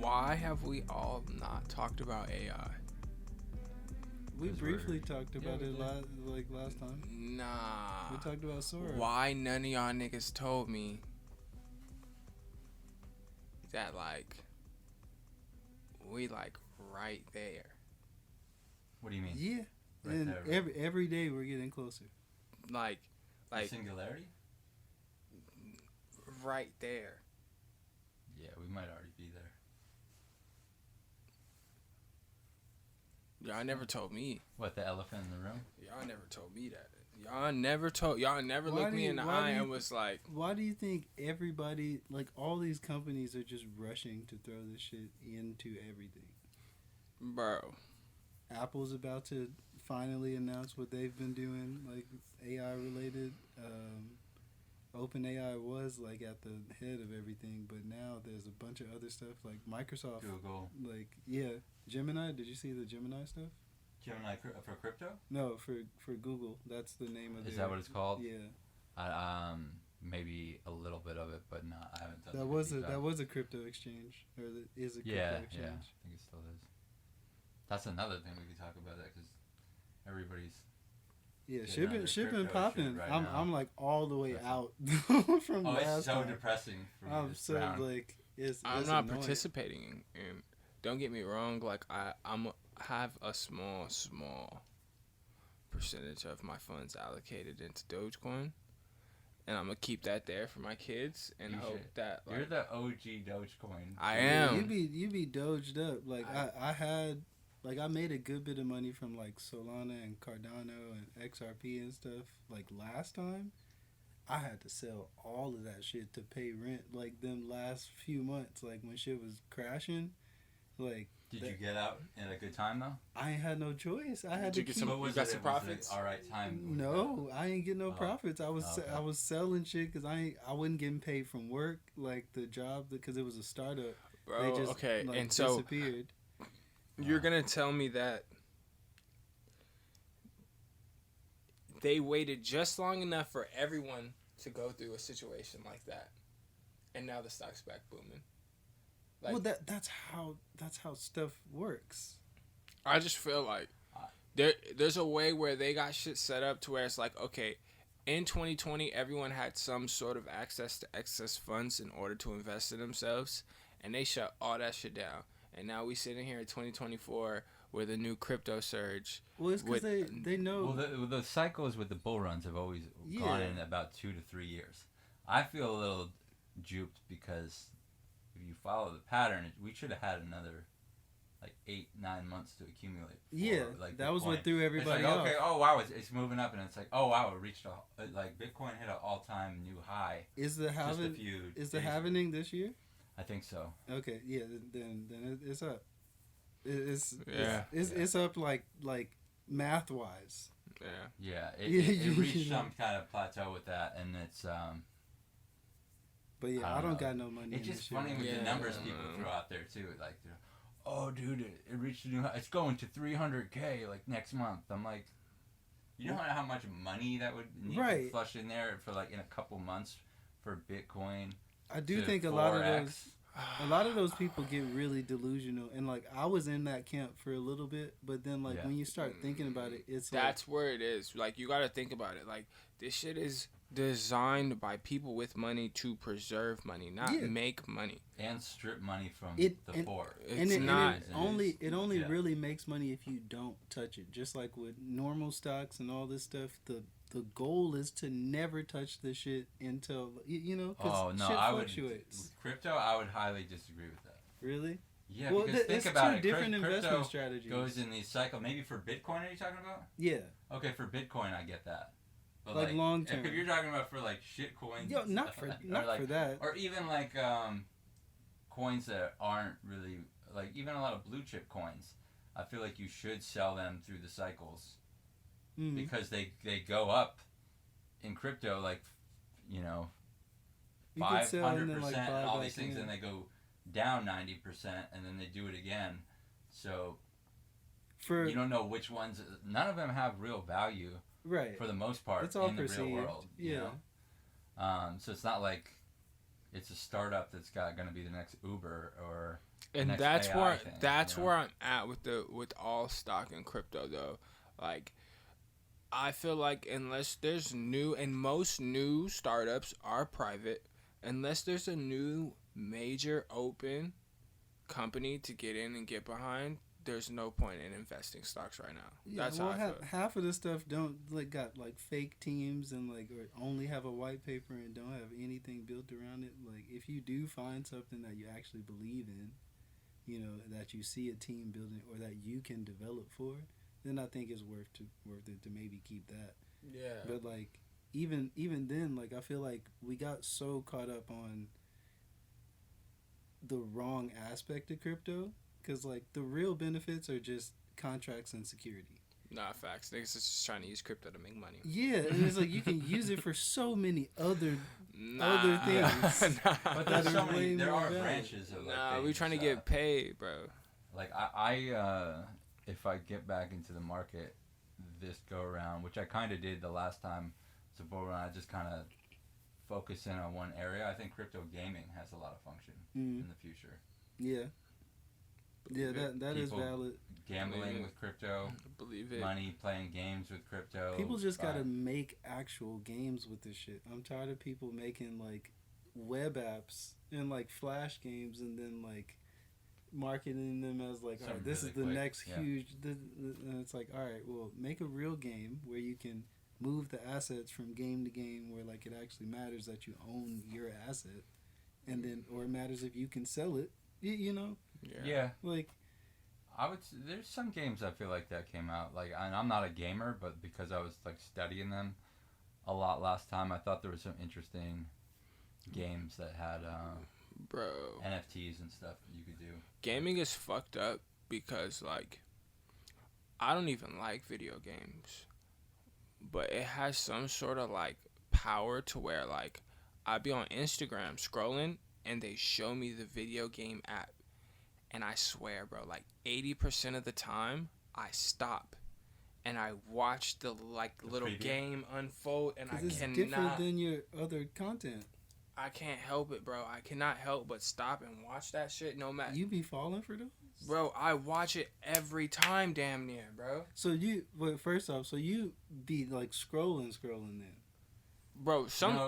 Why have we all not talked about AI? We briefly talked about it last time. Nah. We talked about Sora. Why none of y'all niggas told me that we right there? What do you mean? Yeah. Right and there. every day we're getting closer. Like Singularity? right there. Yeah, we might already be there. Y'all never told me. What, the elephant in the room? Y'all never told me that. Y'all never looked me in the eye and was like, why do you think everybody, like all these companies are just rushing to throw this shit into everything? bro. Apple's about to finally announce what they've been doing, like AI related. OpenAI was like at the head of everything, but now there's a bunch of other stuff like Microsoft. Google. Like, yeah. Gemini, did you see the Gemini stuff? Gemini for crypto? No, for Google. That's the name of it. Is that what it's called? Yeah. Maybe a little bit of it, but not. I haven't done That was a crypto exchange, or is a crypto exchange. Yeah, I think it still is. That's another thing we could talk about that because everybody's. Yeah, shipping popping. Right I'm like all the way out from last it's so time. depressing for me. I'm so round. like it's. I'm it's not annoying. participating in. Don't get me wrong. Like I have a small percentage of my funds allocated into Dogecoin, and I'm gonna keep that there for my kids and hope that like, you're the OG Dogecoin. I am. You be doged up. Like I had. Like, I made a good bit of money from, like, Solana and Cardano and XRP and stuff. Like, last time, I had to sell all of that shit to pay rent, like, them last few months. Like, when shit was crashing, like... Did you get out at a good time, though? I ain't had no choice. I had Did to you got some profits? All right time? No, I ain't getting no profits. I was selling shit because I wasn't getting paid from work, like, the job, because it was a startup. Bro, they just, okay, like, and so... disappeared. You're going to tell me that they waited just long enough for everyone to go through a situation like that, and now the stock's back booming. Like, Well, that's how stuff works. I just feel like there's a way where they got shit set up to where it's like, okay, in 2020, everyone had some sort of access to excess funds in order to invest in themselves, and they shut all that shit down. And now we sitting here in 2024 with a new crypto surge. Well, it's because they know. Well, the cycles with the bull runs have always gone in about 2 to 3 years. I feel a little duped because if you follow the pattern, we should have had another like 8-9 months to accumulate. Like that Bitcoin. was what threw everybody it's like, off. Okay, oh wow, it's moving up, and it's like, oh wow, it reached like Bitcoin hit an all-time new high. Is the halvening this year? I think so. Okay, yeah, then it's up. It's up like math wise. Yeah. It reached some kind of plateau with that, and it's But yeah, I don't got no money. It's just funny with the numbers people throw out there too. Like, oh dude, it reached a new high. It's going to 300K like next month. I'm like, you know how much money that would need to flush in there for like in a couple months for Bitcoin. I do think a lot of those people get really delusional, and like I was in that camp for a little bit, but then like when you start thinking about it, it's that's where it is. Like you got to think about it. Like this shit is designed by people with money to preserve money, not make money and strip money from the poor. It only really makes money if you don't touch it. Just like with normal stocks and all this stuff, the goal is to never touch the shit until, because shit fluctuates. Crypto, I would highly disagree with that. Really? Yeah, well, because think about it. Different investment strategies. Goes in these cycles. Maybe for Bitcoin, are you talking about? Yeah. Okay, for Bitcoin, I get that. But like long term. If you're talking about for like shit coins. Yo, not for that. Or even like coins that aren't really, like even a lot of blue chip coins. I feel like you should sell them through the cycles. Mm-hmm. Because they go up in crypto like 500% and all these things, and they go down 90%, and then they do it again. So you don't know which ones. None of them have real value, right? For the most part, it's all in perceived. The real world. Yeah. You know? So it's not like it's a startup that's going to be the next Uber or And that's where where I'm at with all stock and crypto though. Like, I feel like unless there's new, and most new startups are private, unless there's a new major open company to get in and get behind, there's no point in investing stocks right now. Yeah, That's well, how I feel. half of the stuff don't got fake teams and or only have a white paper and don't have anything built around it. Like, if you do find something that you actually believe in, that you see a team building or that you can develop for, then I think it's worth it to maybe keep that. Yeah. But even then, I feel like we got so caught up on the wrong aspect of crypto, because the real benefits are just contracts and security. Nah, facts. Niggas is just trying to use crypto to make money. Yeah, and it's you can use it for so many other things. But there's so many. There are branches of we trying to get paid, bro. I if I get back into the market this go around, which I kind of did the last time, so I just kind of focus in on one area. I think crypto gaming has a lot of function in the future. Yeah. Yeah, that is valid. Gambling with crypto. Believe it. Money playing games with crypto. People just gotta make actual games with this shit. I'm tired of people making web apps and flash games and then marketing them as all right, this is the next huge. And it's all right, well, make a real game where you can move the assets from game to game, where it actually matters that you own your asset, and then or it matters if you can sell it. Yeah. I would. There's some games I feel like that came out and I'm not a gamer, but because I was studying them a lot last time, I thought there was some interesting games that had NFTs and stuff that you could do. Gaming is fucked up because I don't even like video games, but it has some sort of power to where I be on Instagram scrolling and they show me the video game app. And I swear, bro, 80% of the time, I stop and I watch the little game unfold, and I cannot. It's different than your other content. I can't help it, bro. I cannot help but stop and watch that shit. No matter. You be falling for those? Bro, I watch it every time, damn near, bro. So first off, you be scrolling then. Bro,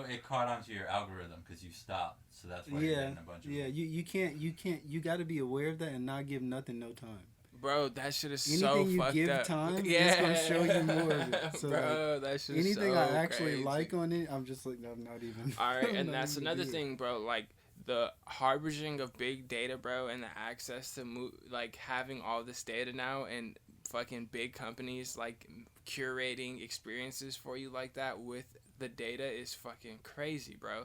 it caught onto your algorithm because you stopped, so that's why you're getting a bunch of them. You got to be aware of that and not give nothing no time. Bro, that shit is anything so you fucked give up. Time, it's gonna show you more of it. So bro, that shit is anything so I actually crazy. like on it, I'm just I'm not even. All right, and that's another thing, bro. The harbinging of big data, bro, and the access to having all this data now, and fucking big companies curating experiences for you like that with the data is fucking crazy, bro.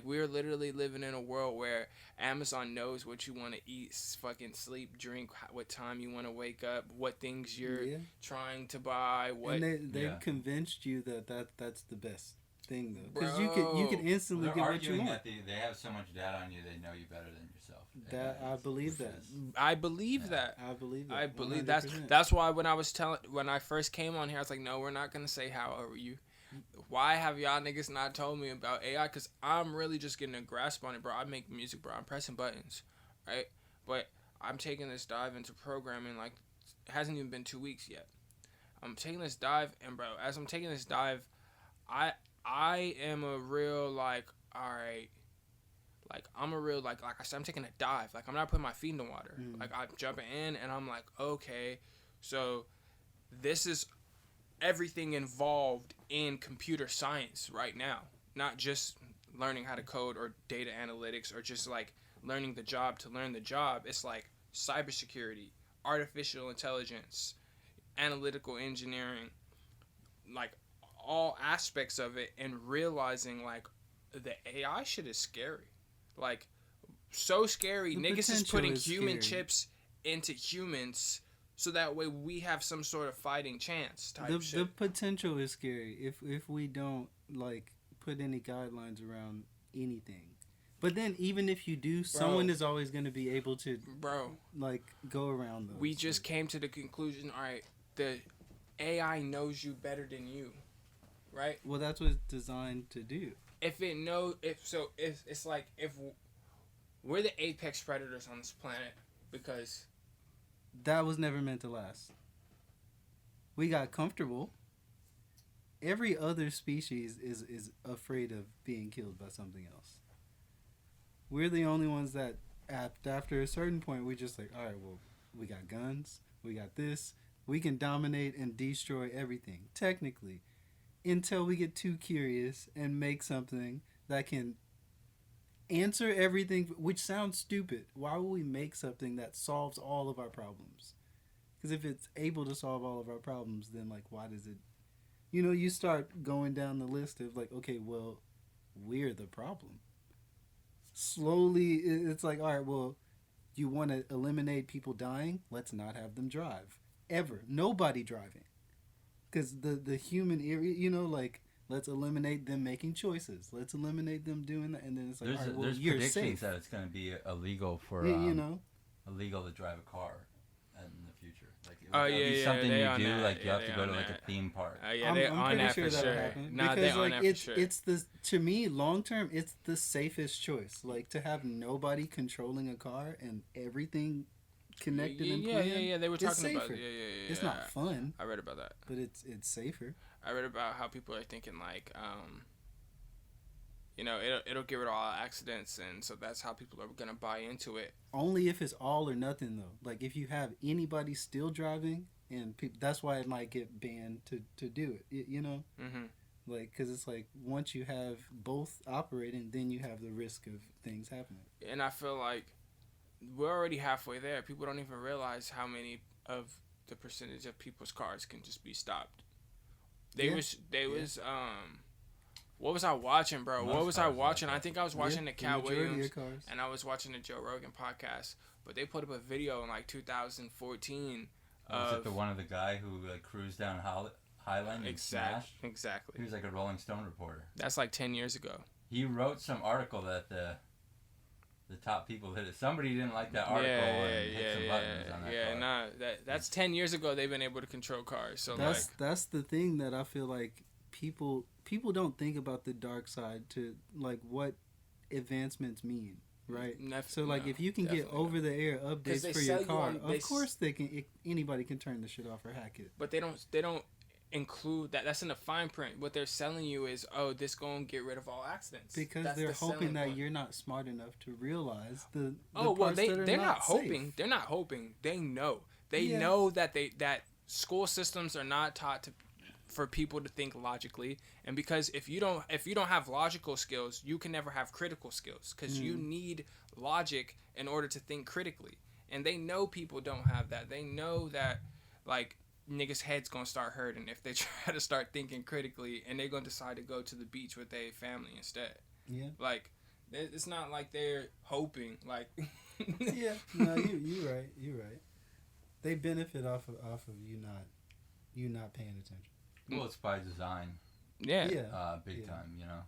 We're literally living in a world where Amazon knows what you want to eat, fucking sleep, drink, what time you want to wake up, what things you're trying to buy. And they've convinced you that's the best thing, though, because you can instantly get what you want. That they have so much data on you, they know you better than yourself. I believe that. I believe that. I believe that. I believe that's why when I first came on here, I was like, no, we're not gonna say how are you. Why have y'all niggas not told me about AI? Because I'm really just getting a grasp on it, bro. I make music, bro. I'm pressing buttons, right? But I'm taking this dive into programming. It hasn't even been 2 weeks yet. I'm taking this dive, and bro, as I'm taking this dive, I am a real all right. I'm a real like I said, I'm taking a dive. I'm not putting my feet in the water. I'm jumping in, and I'm okay, so this is everything involved in computer science right now, not just learning how to code or data analytics or just learning the job to learn the job. It's cybersecurity, artificial intelligence, analytical engineering, all aspects of it, and realizing the AI shit is scary, so scary. The Niggas is putting human scary. chips into humans. So that way we have some sort of fighting chance type shit. The potential is scary if we don't put any guidelines around anything. But then even if you do, someone is always going to be able to go around those. We just came to the conclusion, all right, the AI knows you better than you, right? Well, that's what it's designed to do. If it's if we're the apex predators on this planet, Because that was never meant to last. We got comfortable. Every other species is afraid of being killed by something else. We're the only ones that, after a certain point, we just like, all right, well, we got guns, we got this, we can dominate and destroy everything, technically, until we get too curious and make something that can answer everything, which sounds stupid. Why would we make something that solves all of our problems? Because if it's able to solve all of our problems, then, like, why does it... You know, you start going down the list of, like, okay, well, we're the problem. Slowly, it's like, all right, well, you want to eliminate people dying? Let's not have them drive. Ever. Nobody driving. Because the human area, you know, like, let's eliminate them making choices. Let's eliminate them doing that. And then it's like, all right, well, you're predictions safe. that it's going to be illegal for, you know, illegal to drive a car in the future. Like, something you do. Like, you have to go to, like, a theme park. I'm pretty sure that'll happen. No, because, like, it's the, to me, long term, it's the safest choice. Like, to have nobody controlling a car and everything connected and planned. Yeah. They were talking about it. It's not fun. I read about that. But it's safer. I read about how people are thinking, like, you know, it'll get rid of all accidents, and so that's how people are gonna buy into it. Only if it's all or nothing, though. Like, if you have anybody still driving, and that's why it might get banned to do it. You know, like, because it's like once you have both operating, then you have the risk of things happening. And I feel like we're already halfway there. People don't even realize how many of the percentage of people's cars can just be stopped. What was I watching, bro? What was I watching? I think I was watching the Cat Williams, and I was watching the Joe Rogan podcast. But they put up a video in, like, 2014. Was it the one of the guy who, like, cruised down Highland and smashed? Exactly. He was like a Rolling Stone reporter. That's like 10 years ago. He wrote some article that the top people hit it. Somebody didn't like that article and hit some buttons on that car. That's 10 years ago they've been able to control cars. So that's the thing that I feel like people don't think about the dark side to, like, what advancements mean, right? So, like, if you can get over the air updates for your car, of course anybody can turn the shit off or hack it. But they don't include that. That's in the fine print. What they're selling you is, oh, this gonna get rid of all accidents. Because they're hoping that you're not smart enough to realize the they're not hoping. They're not hoping. They know. They know that that school systems are not taught for people to think logically, and because if you don't have logical skills, you can never have critical skills, because you need logic in order to think critically. And they know people don't have that. They know that, like, niggas' heads gonna start hurting if they try to start thinking critically, and they're gonna decide to go to the beach with their family instead. Yeah. Like, it's not like they're hoping, like. Yeah. No, you right. They benefit off of you not paying attention. Well, it's by design. Yeah. Big time, you know.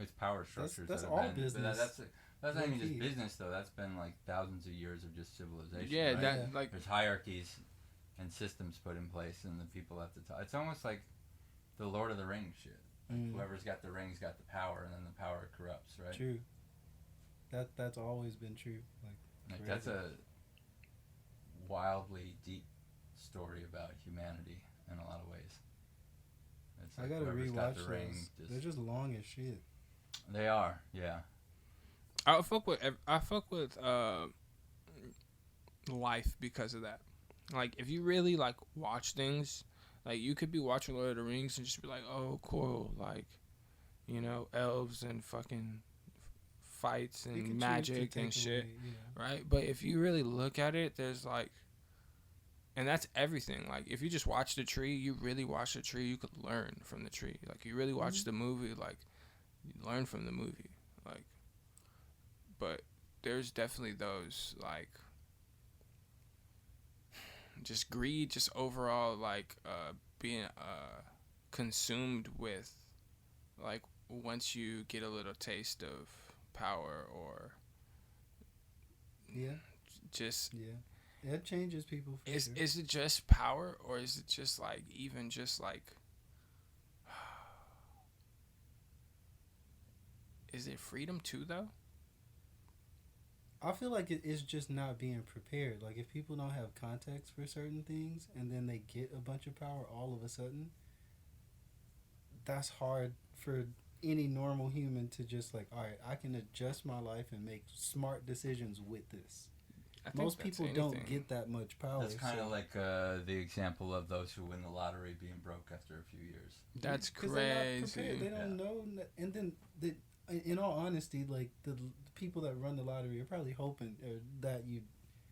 It's power structures. That's all business. That's not even just business, though. That's been, like, thousands of years of just civilization. Yeah, right? like, there's hierarchies and systems put in place, and the people at the top. It's almost like the Lord of the Rings shit. Like, whoever's got the rings got the power, and then the power corrupts, right? True. That's always been true. Like that's a wildly deep story about humanity in a lot of ways. It's like, I gotta rewatch the those. They're just long as shit. They are, yeah. I fuck with life because of that. Like, if you really, like, watch things, like, you could be watching Lord of the Rings and just be like, oh, cool, like, you know, elves and fucking fights and magic and shit, right? But if you really look at it, there's, like, and that's everything. Like, if you just watch the tree, you really watch the tree, you could learn from the tree. Like, you really watch the movie, like, you learn from the movie. Like, but there's definitely those, like, just greed, just overall, like, being consumed with, like, once you get a little taste of power or just it changes people. Is it just power, or is it just, like, even just, like, is it freedom too, though? I feel like it's just not being prepared. Like, if people don't have context for certain things and then they get a bunch of power all of a sudden, that's hard for any normal human to just like, all right, I can adjust my life and make smart decisions with this. Most people don't get that much power. That's kind of like the example of those who win the lottery being broke after a few years. That's crazy. They don't know. And then, in all honesty, like, the people that run the lottery are probably hoping that you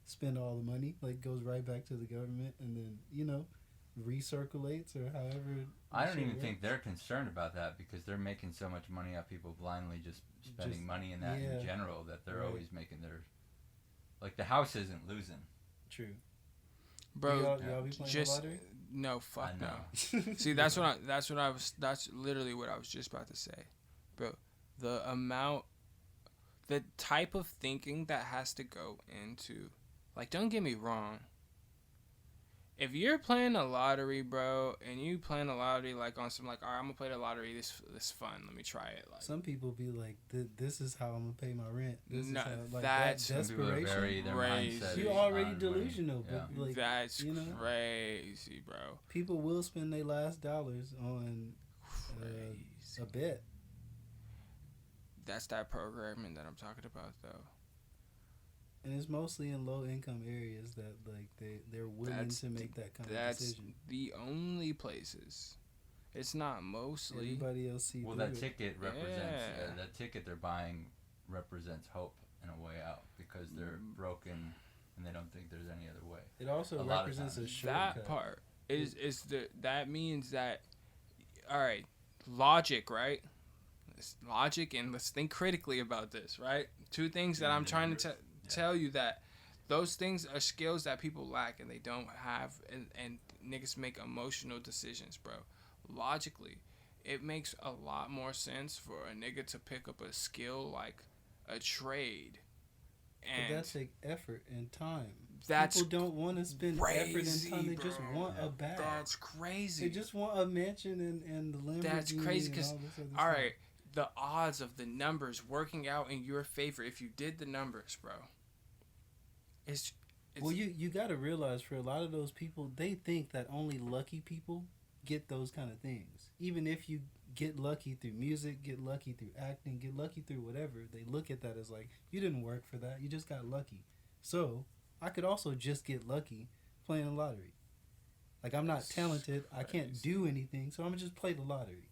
spend all the money, like, goes right back to the government and then, you know, recirculates or however. I don't even think they're concerned about that because they're making so much money out of people blindly just spending money in that in general that they're always making their... Like, the house isn't losing. True. Bro, y'all be playing the lottery? No, fuck no. See, that's literally what I was just about to say. Bro, the type of thinking that has to go into, like, don't get me wrong. If you're playing a lottery, bro, and you playing a lottery, like, on some, like, all right, I'm going to play the lottery, this fun, let me try it. Like, some people be like, this is how I'm going to pay my rent. That's desperation. Mindset you're already delusional. But, like, that's crazy, bro. People will spend their last dollars on a bet. That's that programming that I'm talking about, though. And it's mostly in low-income areas that, like, they're willing to make that kind of decision. That's the only places. It's not mostly. Everybody else sees. Well, that ticket represents that ticket they're buying represents hope in a way out because they're broken and they don't think there's any other way. It also represents a shortcut. That part that means that, all right, logic, right? Logic, and let's think critically about this, right? Two things that I'm trying to tell you, that those things are skills that people lack and they don't have, and niggas make emotional decisions, bro. Logically, it makes a lot more sense for a nigga to pick up a skill like a trade. And but that takes effort and time. People don't want to spend effort and time. They just want a bag. That's crazy. They just want a mansion and the Lamborghini. That's crazy because, all right, the odds of the numbers working out in your favor, if you did the numbers, bro. It's well, you got to realize, for a lot of those people, they think that only lucky people get those kind of things. Even if you get lucky through music, get lucky through acting, get lucky through whatever, they look at that as like, you didn't work for that, you just got lucky. So I could also just get lucky playing the lottery. Like, I'm not talented, I can't do anything, so I'm gonna just play the lottery.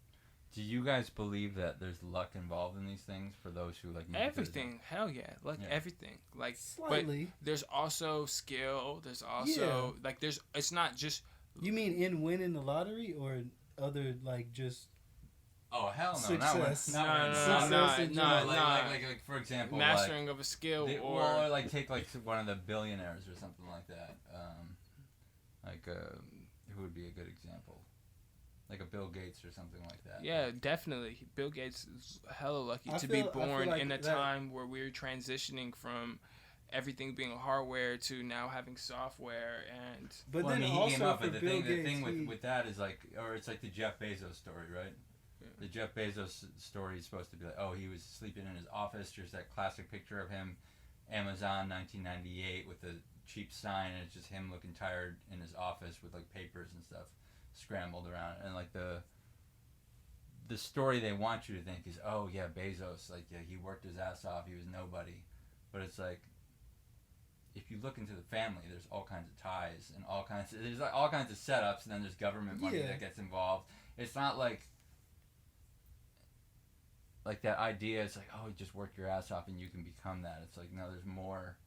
Do you guys believe that there's luck involved in these things for those who like everything? Hell yeah, everything. Like, slightly. But there's also skill. There's also like it's not just. You mean in winning the lottery or other, like, just? Oh hell no! Success. No. Like for example, mastering like, of a skill, or like take like one of the billionaires or something like that. Who would be a good example? Like a Bill Gates or something like that. Yeah, definitely. Bill Gates is hella lucky to be born in a time where we're transitioning from everything being hardware to now having software. And but then he came up with the thing with that is like, or it's like the Jeff Bezos story, right? Yeah. The Jeff Bezos story is supposed to be like, oh, he was sleeping in his office. There's that classic picture of him, Amazon 1998, with the cheap sign, and it's just him looking tired in his office with like papers and stuff scrambled around, and like the story they want you to think is, oh yeah, Bezos, like, yeah, he worked his ass off, he was nobody, but it's like, if you look into the family, there's all kinds of ties and there's like all kinds of setups, and then there's government money that gets involved. It's not like that idea. It's like, oh, you just work your ass off and you can become that. It's like, no, there's more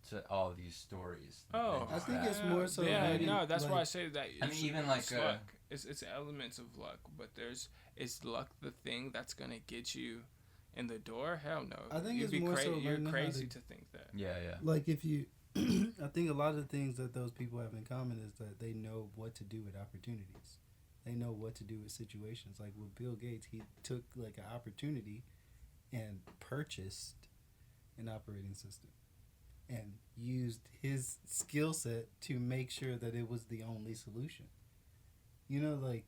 to all of these stories. Oh, I think it's more so. Yeah, no, that's why I say that. I mean, even like luck. It's elements of luck, but is luck the thing that's gonna get you in the door? Hell no. I think it's more so. You're crazy to think that. Yeah. Like, if you, I think a lot of the things that those people have in common is that they know what to do with opportunities. They know what to do with situations. Like with Bill Gates, he took like an opportunity and purchased an operating system and used his skill set to make sure that it was the only solution. You know, like...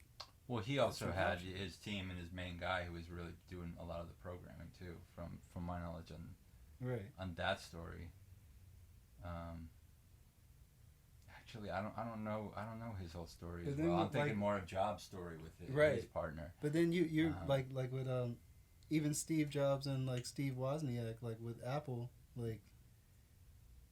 Well, he also had his team and his main guy who was really doing a lot of the programming, too, from my knowledge. on that story. Actually, I don't know his whole story as well. I'm thinking more of Job's story with his partner. But then you're like with even Steve Jobs and like Steve Wozniak, like with Apple, like.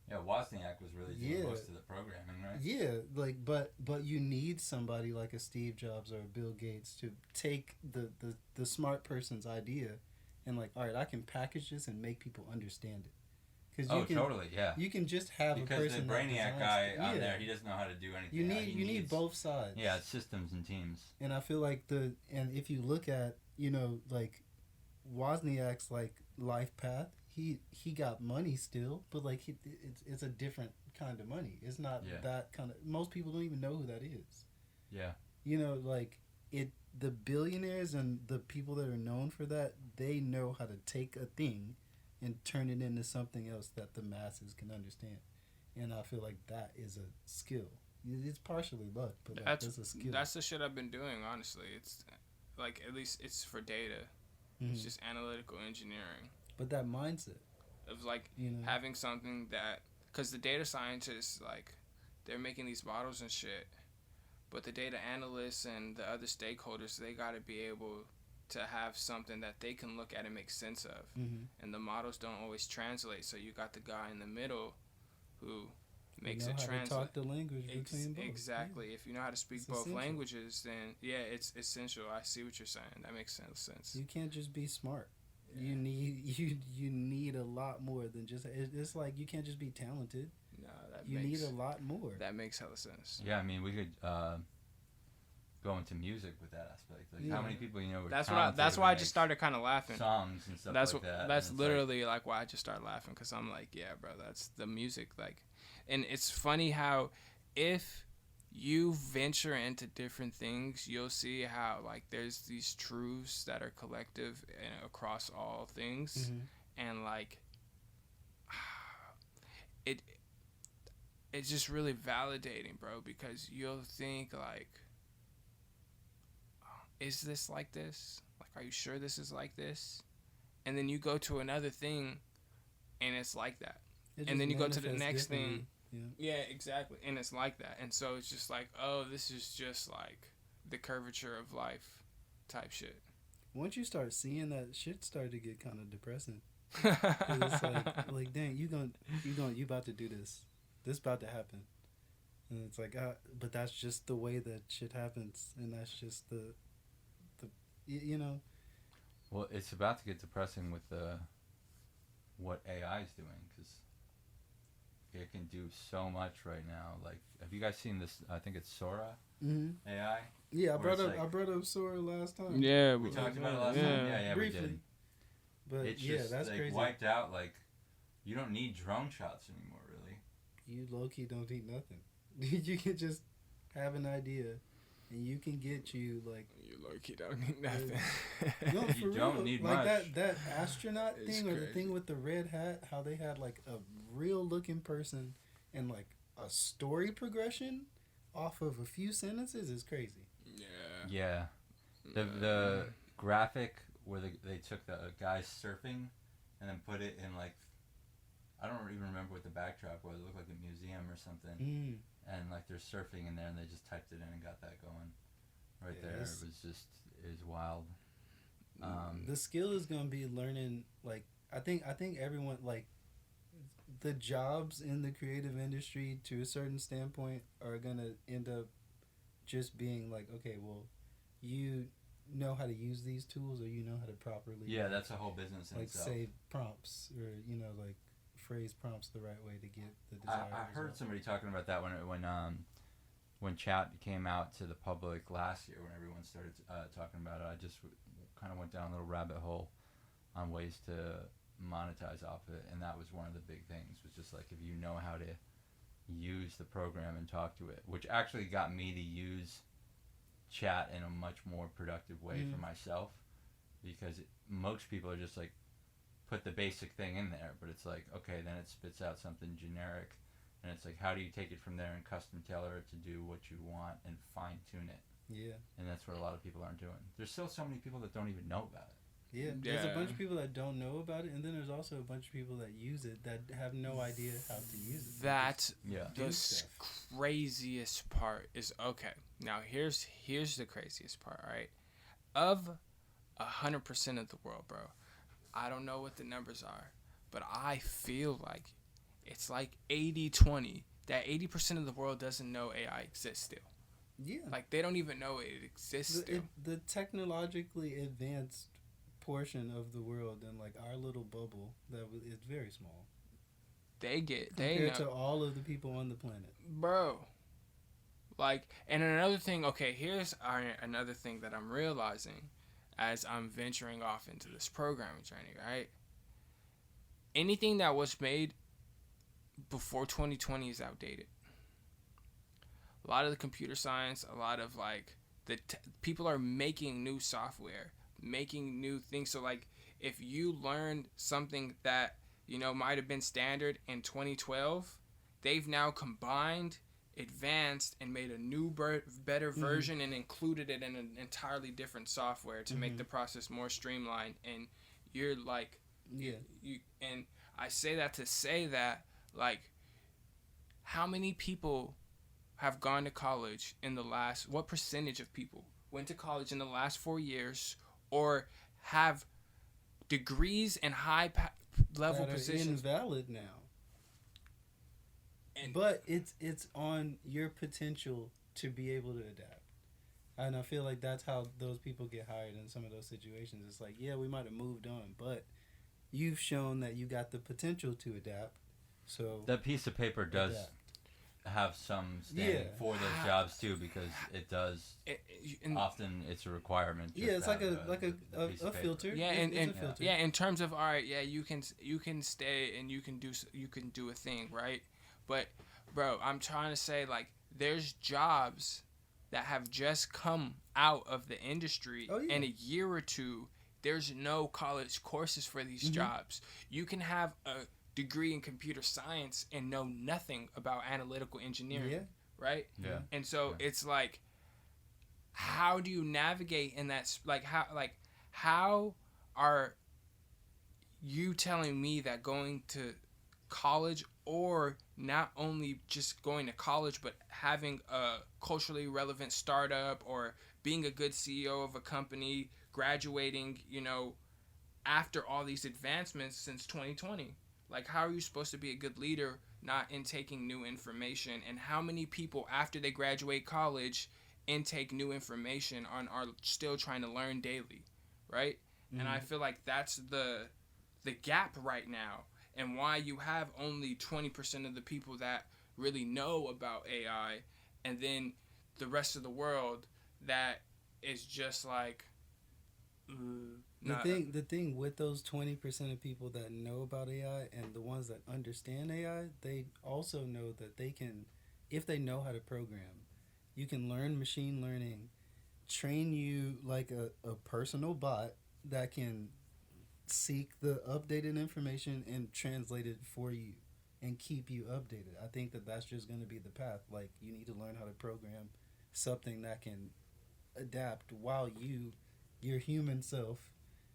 Yeah, Wozniak was really doing most of the programming, right? Yeah, like but you need somebody like a Steve Jobs or a Bill Gates to take the smart person's idea and like, all right, I can package this and make people understand it. Totally, yeah. You can just have because a person the brainiac guy on there, he doesn't know how to do anything. You need both sides. Yeah, it's systems and teams. And I feel like if you look at like Wozniak's like life path, he got money still, but like it's a different kind of money. It's not that kind of. Most people don't even know who that is. Yeah. Like the billionaires and the people that are known for that, they know how to take a thing and turn it into something else that the masses can understand. And I feel like that is a skill. It's partially luck, but that's a skill. That's the shit I've been doing, honestly. It's like, at least it's for data. Mm-hmm. It's just analytical engineering. But that mindset of like having something that, because the data scientists, like, they're making these models and shit, but the data analysts and the other stakeholders, they got to be able to have something that they can look at and make sense of. Mm-hmm. And the models don't always translate, so you got the guy in the middle who makes it translate. Talk the language between both. Exactly. Yeah. If you know how to speak both languages, then it's essential. I see what you're saying. That makes sense. You can't just be smart. Yeah. You need a lot more than just. It's like you can't just be talented. No, you need a lot more. That makes hella sense. Yeah, I mean, we could go into music with that aspect. Like, how many people That's why I just started kind of laughing. Songs and stuff like that. That's literally like why I just started laughing, because I'm like, yeah, bro, that's the music. Like, and it's funny how if you venture into different things, you'll see how like there's these truths that are collective across all things, and like it's just really validating, bro, because you'll think like, is this like this? Like, are you sure this is like this? And then you go to another thing and it's like that. And then you go to the next thing. Yeah, exactly. And it's like that. And so it's just like, oh, this is just like the curvature of life type shit. Once you start seeing that, shit started to get kind of depressing. It's like, dang, you about to do this. This about to happen. And it's like, but that's just the way that shit happens. And that's just the Well, it's about to get depressing with what AI is doing, because it can do so much right now. Like, have you guys seen this? I think it's Sora AI. Yeah, I brought up Sora last time. Yeah, we talked about it last time. Yeah, briefly. We did. But it's just, that's like, crazy. Wiped out. Like, you don't need drone shots anymore, really. You low-key don't need nothing. You can just have an idea, and you can get you like. You low-key don't need nothing. No, for you don't need like much. That astronaut it's thing, or crazy. the thing with the red hat. How they had like a real-looking person and like a story progression off of a few sentences is crazy. Yeah. The graphic where they took the guys surfing and then put it in like, I don't even remember what the backdrop was. It looked like a museum or something. And like they're surfing in there, and they just typed it in and got that going right there. It was wild. The skill is gonna be learning. Like I think everyone, like, the jobs in the creative industry to a certain standpoint are gonna end up just being like, okay, well, you know how to use these tools, or you know how to properly. Yeah, that's a whole business in itself. Like, say prompts, or like phrase prompts the right way to get the desired I heard somebody talking about that when chat came out to the public last year, when everyone started talking about it. I just kind of went down a little rabbit hole on ways to monetize off it, and that was one of the big things, was just like, if you know how to use the program and talk to it, which actually got me to use chat in a much more productive way for myself, because most people are just like, put the basic thing in there, but it's like, okay, then it spits out something generic, and it's like, how do you take it from there and custom tailor it to do what you want and fine tune it? Yeah. And that's what a lot of people aren't doing. There's still so many people that don't even know about it. Yeah, there's a bunch of people that don't know about it, and then there's also a bunch of people that use it that have no idea how to use it. That's the craziest part. Is okay. Now here's the craziest part. All right, of 100% of the world, bro. I don't know what the numbers are, but I feel like it's like 80-20. That 80% of the world doesn't know AI exists still. Yeah. Like, they don't even know it exists still. The technologically advanced portion of the world in, like, our little bubble, is very small. Compared to all of the people on the planet. Bro. Like, and another thing, okay, here's another thing that I'm realizing as I'm venturing off into this programming training, right? Anything that was made before 2020 is outdated. A lot of the computer science, a lot of like people are making new software, making new things. So like if you learned something that, you know, might have been standard in 2012, they've now combined, advanced, and made a new better version and included it in an entirely different software to make the process more streamlined. And you're like, and I say that to say that, like, how many people have gone to college in the last, what percentage of people went to college in the last 4 years or have degrees and high level positions invalid now? But it's on your potential to be able to adapt. And I feel like that's how those people get hired in some of those situations. It's like, yeah, we might have moved on, but you've shown that you got the potential to adapt. So that piece of paper does have some standing for those jobs too, because it does. Often it's a requirement. It's like a filter. Yeah, and filter. In terms of, all right, you can stay and you can do a thing, right? But bro, I'm trying to say, like, there's jobs that have just come out of the industry in a year or two. There's no college courses for these jobs. You can have a degree in computer science and know nothing about analytical engineering, right? Yeah. And so it's like, how do you navigate in that? How are you telling me that going to college, or not only just going to college, but having a culturally relevant startup or being a good CEO of a company, graduating, you know, after all these advancements since 2020? Like, how are you supposed to be a good leader not intaking new information? And how many people after they graduate college intake new information are still trying to learn daily, right? And I feel like that's the gap right now, and why you have only 20% of the people that really know about AI, and then the rest of the world that is just like the thing with those 20% of people that know about AI and the ones that understand AI, they also know that they can, if they know how to program, you can learn machine learning, train you like a personal bot that can seek the updated information and translate it for you and keep you updated. I think that's just going to be the path. Like, you need to learn how to program something that can adapt while your human self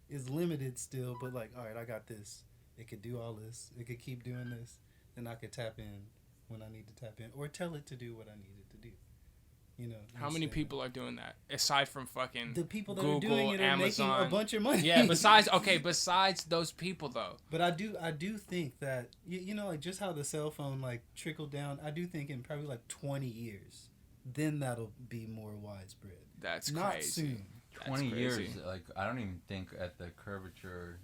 is limited still, but like, all right, I got this. It could do all this. It could keep doing this. Then I could tap in when I need to tap in, or tell it to do what I need it to do. You know, how many people are doing that aside from fucking the people that Google, are doing it are Amazon, making a bunch of money? Yeah, besides those people though. But I do think that you know, like, just how the cell phone like trickled down. I do think in probably like 20 years, then that'll be more widespread. That's not crazy. Soon. 20 years, like, I don't even think at the curvature,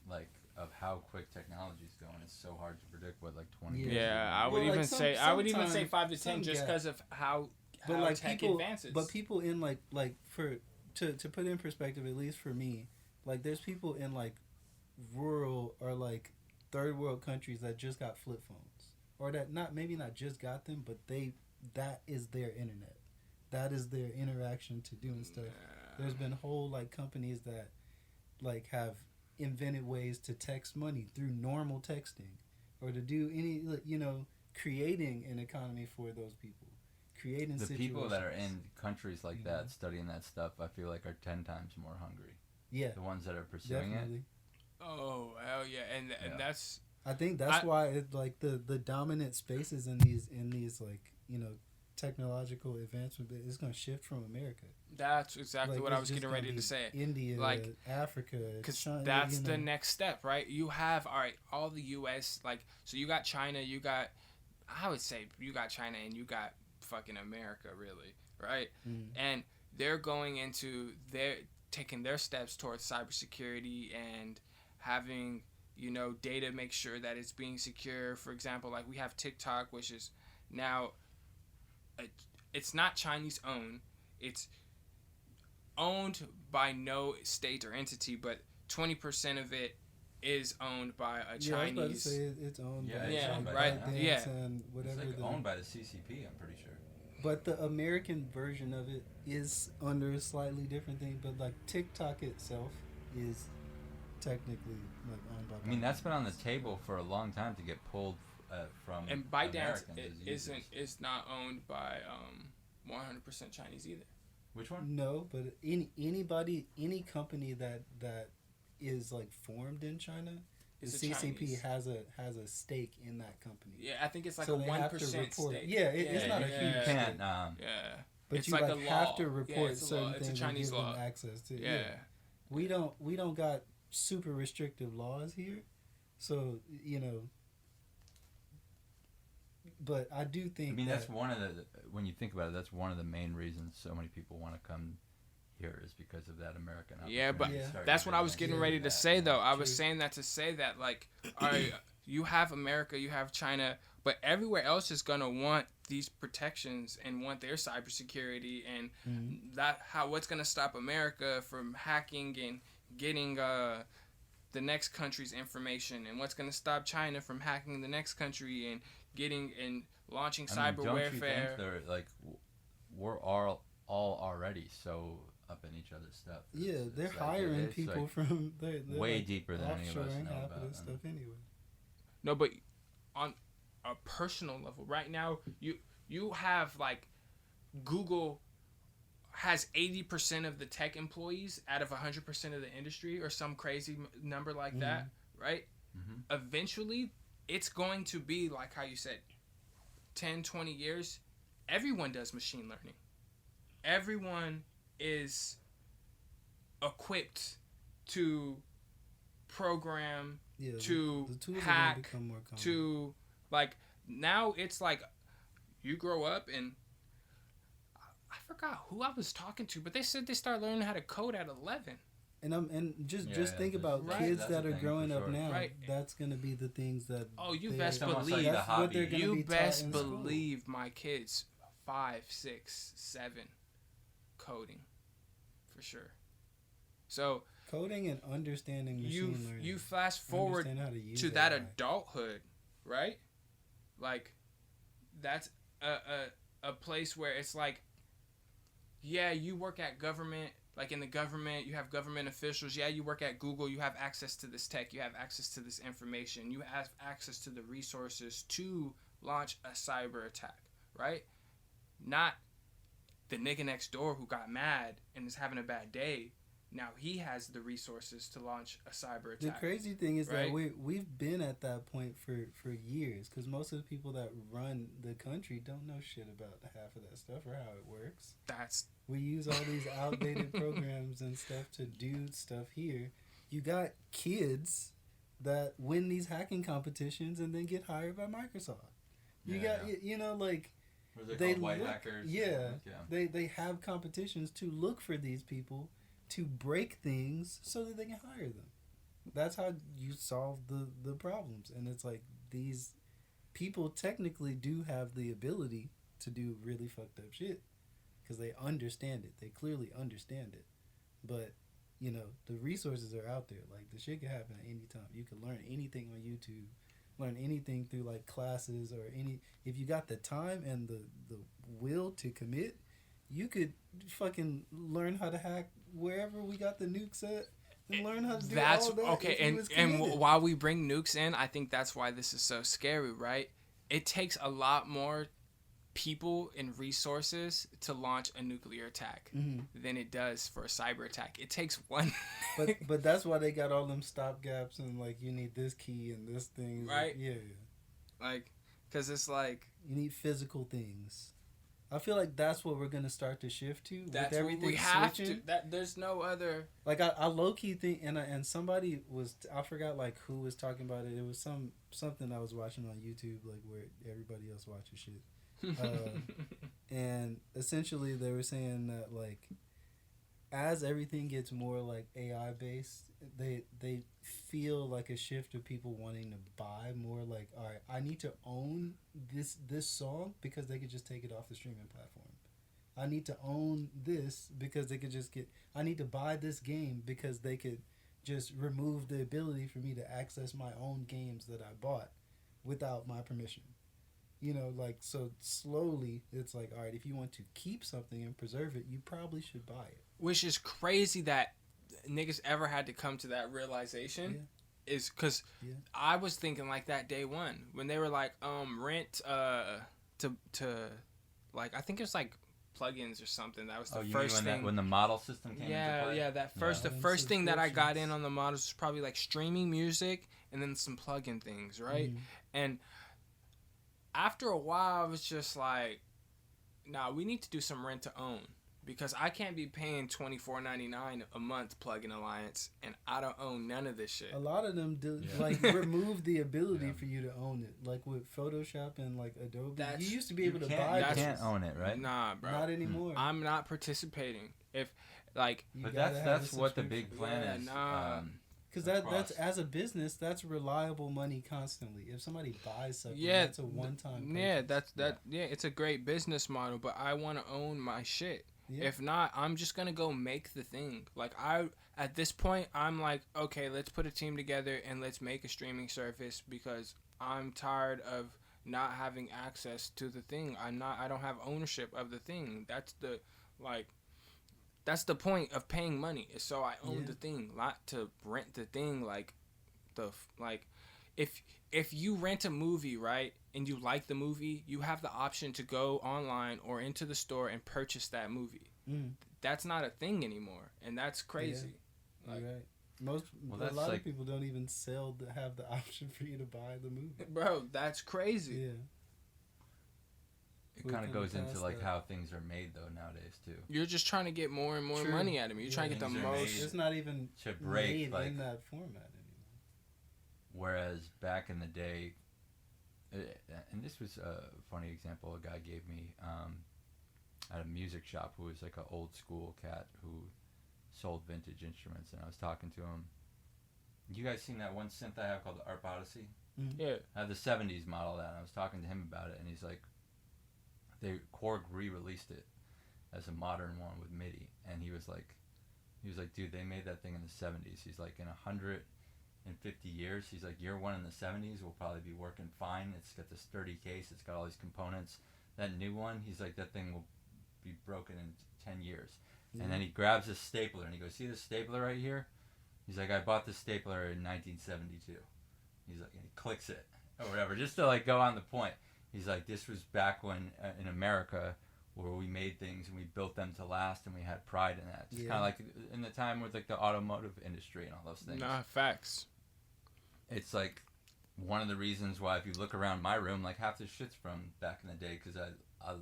like, of how quick technology is going, it's so hard to predict what, like, 20 years. Yeah, I would even say 5 to 10 just because of how like tech people, advances. But people in like to put in perspective, at least for me, like, there's people in like rural or like third world countries that just got flip phones, or that maybe not just got them, but that is their internet. That is their interaction to doing stuff. There's been whole like companies that like have invented ways to text money through normal texting, or to do any, you know, creating an economy for those people, creating the situations. People that are in countries like that studying that stuff, I feel like, are 10 times more hungry. Yeah. The ones that are pursuing Definitely. Oh hell yeah, and that's. I think that's why it like the dominant spaces in these like technological advancement is going to shift from America. That's exactly what I was getting ready to say. India, like Africa, because that's the next step, right? You have all the U.S. so you got China, I would say you got China and you got fucking America, really, right? And they're taking their steps towards cybersecurity and having data make sure that it's being secure. For example, like we have TikTok, which is now it's not Chinese owned. It's owned by no state or entity, but 20% of it is owned by a Chinese. I was about to say it's owned by it's owned by right. Yeah, and whatever. It's owned by the CCP, I'm pretty sure. But the American version of it is under a slightly different thing. But like TikTok itself is technically like owned by. I mean, that's been on the table for a long time to get pulled from. And ByteDance is not owned by 100% Chinese either. Which one? No, but any company that is like formed in China, the CCP has a stake in that company. Yeah, I think it's like a 1% stake. Yeah, it's not a huge. You can't. But it's you like have to report certain it's things a Chinese and give law. them access to. Yeah. We don't got super restrictive laws here, so But I do think. I mean, that's one of the. When you think about it, that's one of the main reasons so many people want to come here is because of that American. Yeah, but that's what I was getting ready to say, though. I was saying that to say that, like, all right, you have America, you have China, but everywhere else is gonna want these protections and want their cybersecurity, and what's gonna stop America from hacking and getting the next country's information, and what's gonna stop China from hacking the next country and getting and launching cyber warfare. Don't you think they're like we're all already so up in each other's stuff? They're hiring people like from they're way like deeper than any of us know half about of this stuff anyway. No, but on a personal level, right now you have like Google has 80% of the tech employees out of 100% of the industry, or some crazy number like that, right? Eventually, it's going to be like how you said, 10, 20 years, everyone does machine learning. Everyone is equipped to program, to hack, to like, now it's like you grow up and I forgot who I was talking to, but they said they start learning how to code at 11. And just think about kids that are growing up now. Right. That's gonna be the things that. Oh, you best believe. That's what they're gonna you be best believe my kids, 5, 6, 7, coding, for sure. So coding and understanding machine learning. You fast forward to that adulthood, right? Like, that's a place where it's like, yeah, you work at government. Like in the government, you have government officials. Yeah, you work at Google. You have access to this tech. You have access to this information. You have access to the resources to launch a cyber attack, right? Not the nigga next door who got mad and is having a bad day. Now he has the resources to launch a cyber attack. The crazy thing is that we've been at that point for years, because most of the people that run the country don't know shit about half of that stuff or how it works. We use all these outdated programs and stuff to do stuff here. You got kids that win these hacking competitions and then get hired by Microsoft. Like they white hackers. They have competitions to look for these people to break things so that they can hire them. That's how you solve the problems. And it's like these people technically do have the ability to do really fucked up shit because they understand it. They clearly understand it. But, the resources are out there. Like, the shit can happen at any time. You can learn anything on YouTube, learn anything through, like, classes or if you got the time and the will to commit, you could fucking learn how to hack wherever we got the nukes at and learn how to do all that. Okay, and while we bring nukes in, I think that's why this is so scary, right? It takes a lot more people and resources to launch a nuclear attack than it does for a cyber attack. It takes one. but that's why they got all them stopgaps and like you need this key and this thing. Right? Like, yeah. Like, because it's like you need physical things. I feel like that's what we're gonna start to shift to. That's with everything what we have switching. to. That there's no other. Like I low key think, and somebody was, I forgot like who was talking about it. It was something I was watching on YouTube, like where everybody else watches shit. And essentially they were saying that like as everything gets more like AI based, they feel like a shift of people wanting to buy more. Like, all right, I need to own this song because they could just take it off the streaming platform. I need to own this because they could just get. I need to buy this game because they could just remove the ability for me to access my own games that I bought without my permission. You know, like, so slowly it's like, all right, if you want to keep something and preserve it, you probably should buy it. Which is crazy that niggas ever had to come to that realization. Yeah. Is because I was thinking like that day one when they were like, rent to like, I think it was like plugins or something. That was the first thing. When the model system came into play? Yeah, the first thing that I got in on the models was probably like streaming music and then some plugin things, right? And after a while, I was just like, nah, we need to do some rent to own. Because I can't be paying $24.99 a month plugin alliance, and I don't own none of this shit. A lot of them do like remove the ability for you to own it. Like with Photoshop and like Adobe, you used to be able to buy. You can't own it, right? Nah, bro. Not anymore. I'm not participating. If like, but that's what the big plan is. Nah. Because that's as a business, that's reliable money constantly. If somebody buys something, that's a one-time. Yeah, it's a great business model. But I want to own my shit. Yeah. If not, I'm just gonna go make the thing. Like at this point, I'm like, okay, let's put a team together and let's make a streaming service because I'm tired of not having access to the thing. I don't have ownership of the thing. That's the point of paying money. Is so I own the thing, not to rent the thing. If you rent a movie, right, and you like the movie, you have the option to go online or into the store and purchase that movie. That's not a thing anymore, and that's crazy. Yeah. Right. A lot of people don't even have the option for you to buy the movie. Bro, that's crazy. Yeah. It kind of goes into like how things are made though nowadays too. You're just trying to get more and more money out of me. You're trying to get the most. It's not even made in that format anymore. Whereas back in the day, and this was a funny example a guy gave me at a music shop who was like an old school cat who sold vintage instruments, and I was talking to him. You guys seen that one synth I have called the Arp Odyssey? Mm-hmm. Yeah. I have the 70s model of that, and I was talking to him about it, and he's like, Korg re-released it as a modern one with MIDI, and he was like, dude, they made that thing in the 70s. He's like, in 150 years, he's like, your one in the 70s will probably be working fine. It's got this sturdy case. It's got all these components. That new one, he's like, that thing will be broken in 10 years. And then he grabs a stapler, and he goes, see this stapler right here? He's like, I bought this stapler in 1972. He's like, and he clicks it, or whatever, just to like go on the point. He's like, this was back when, in America, where we made things and we built them to last and we had pride in that. It's kind of like in the time with like the automotive industry and all those things. Nah, facts. It's like one of the reasons why if you look around my room, like half this shit's from back in the day because I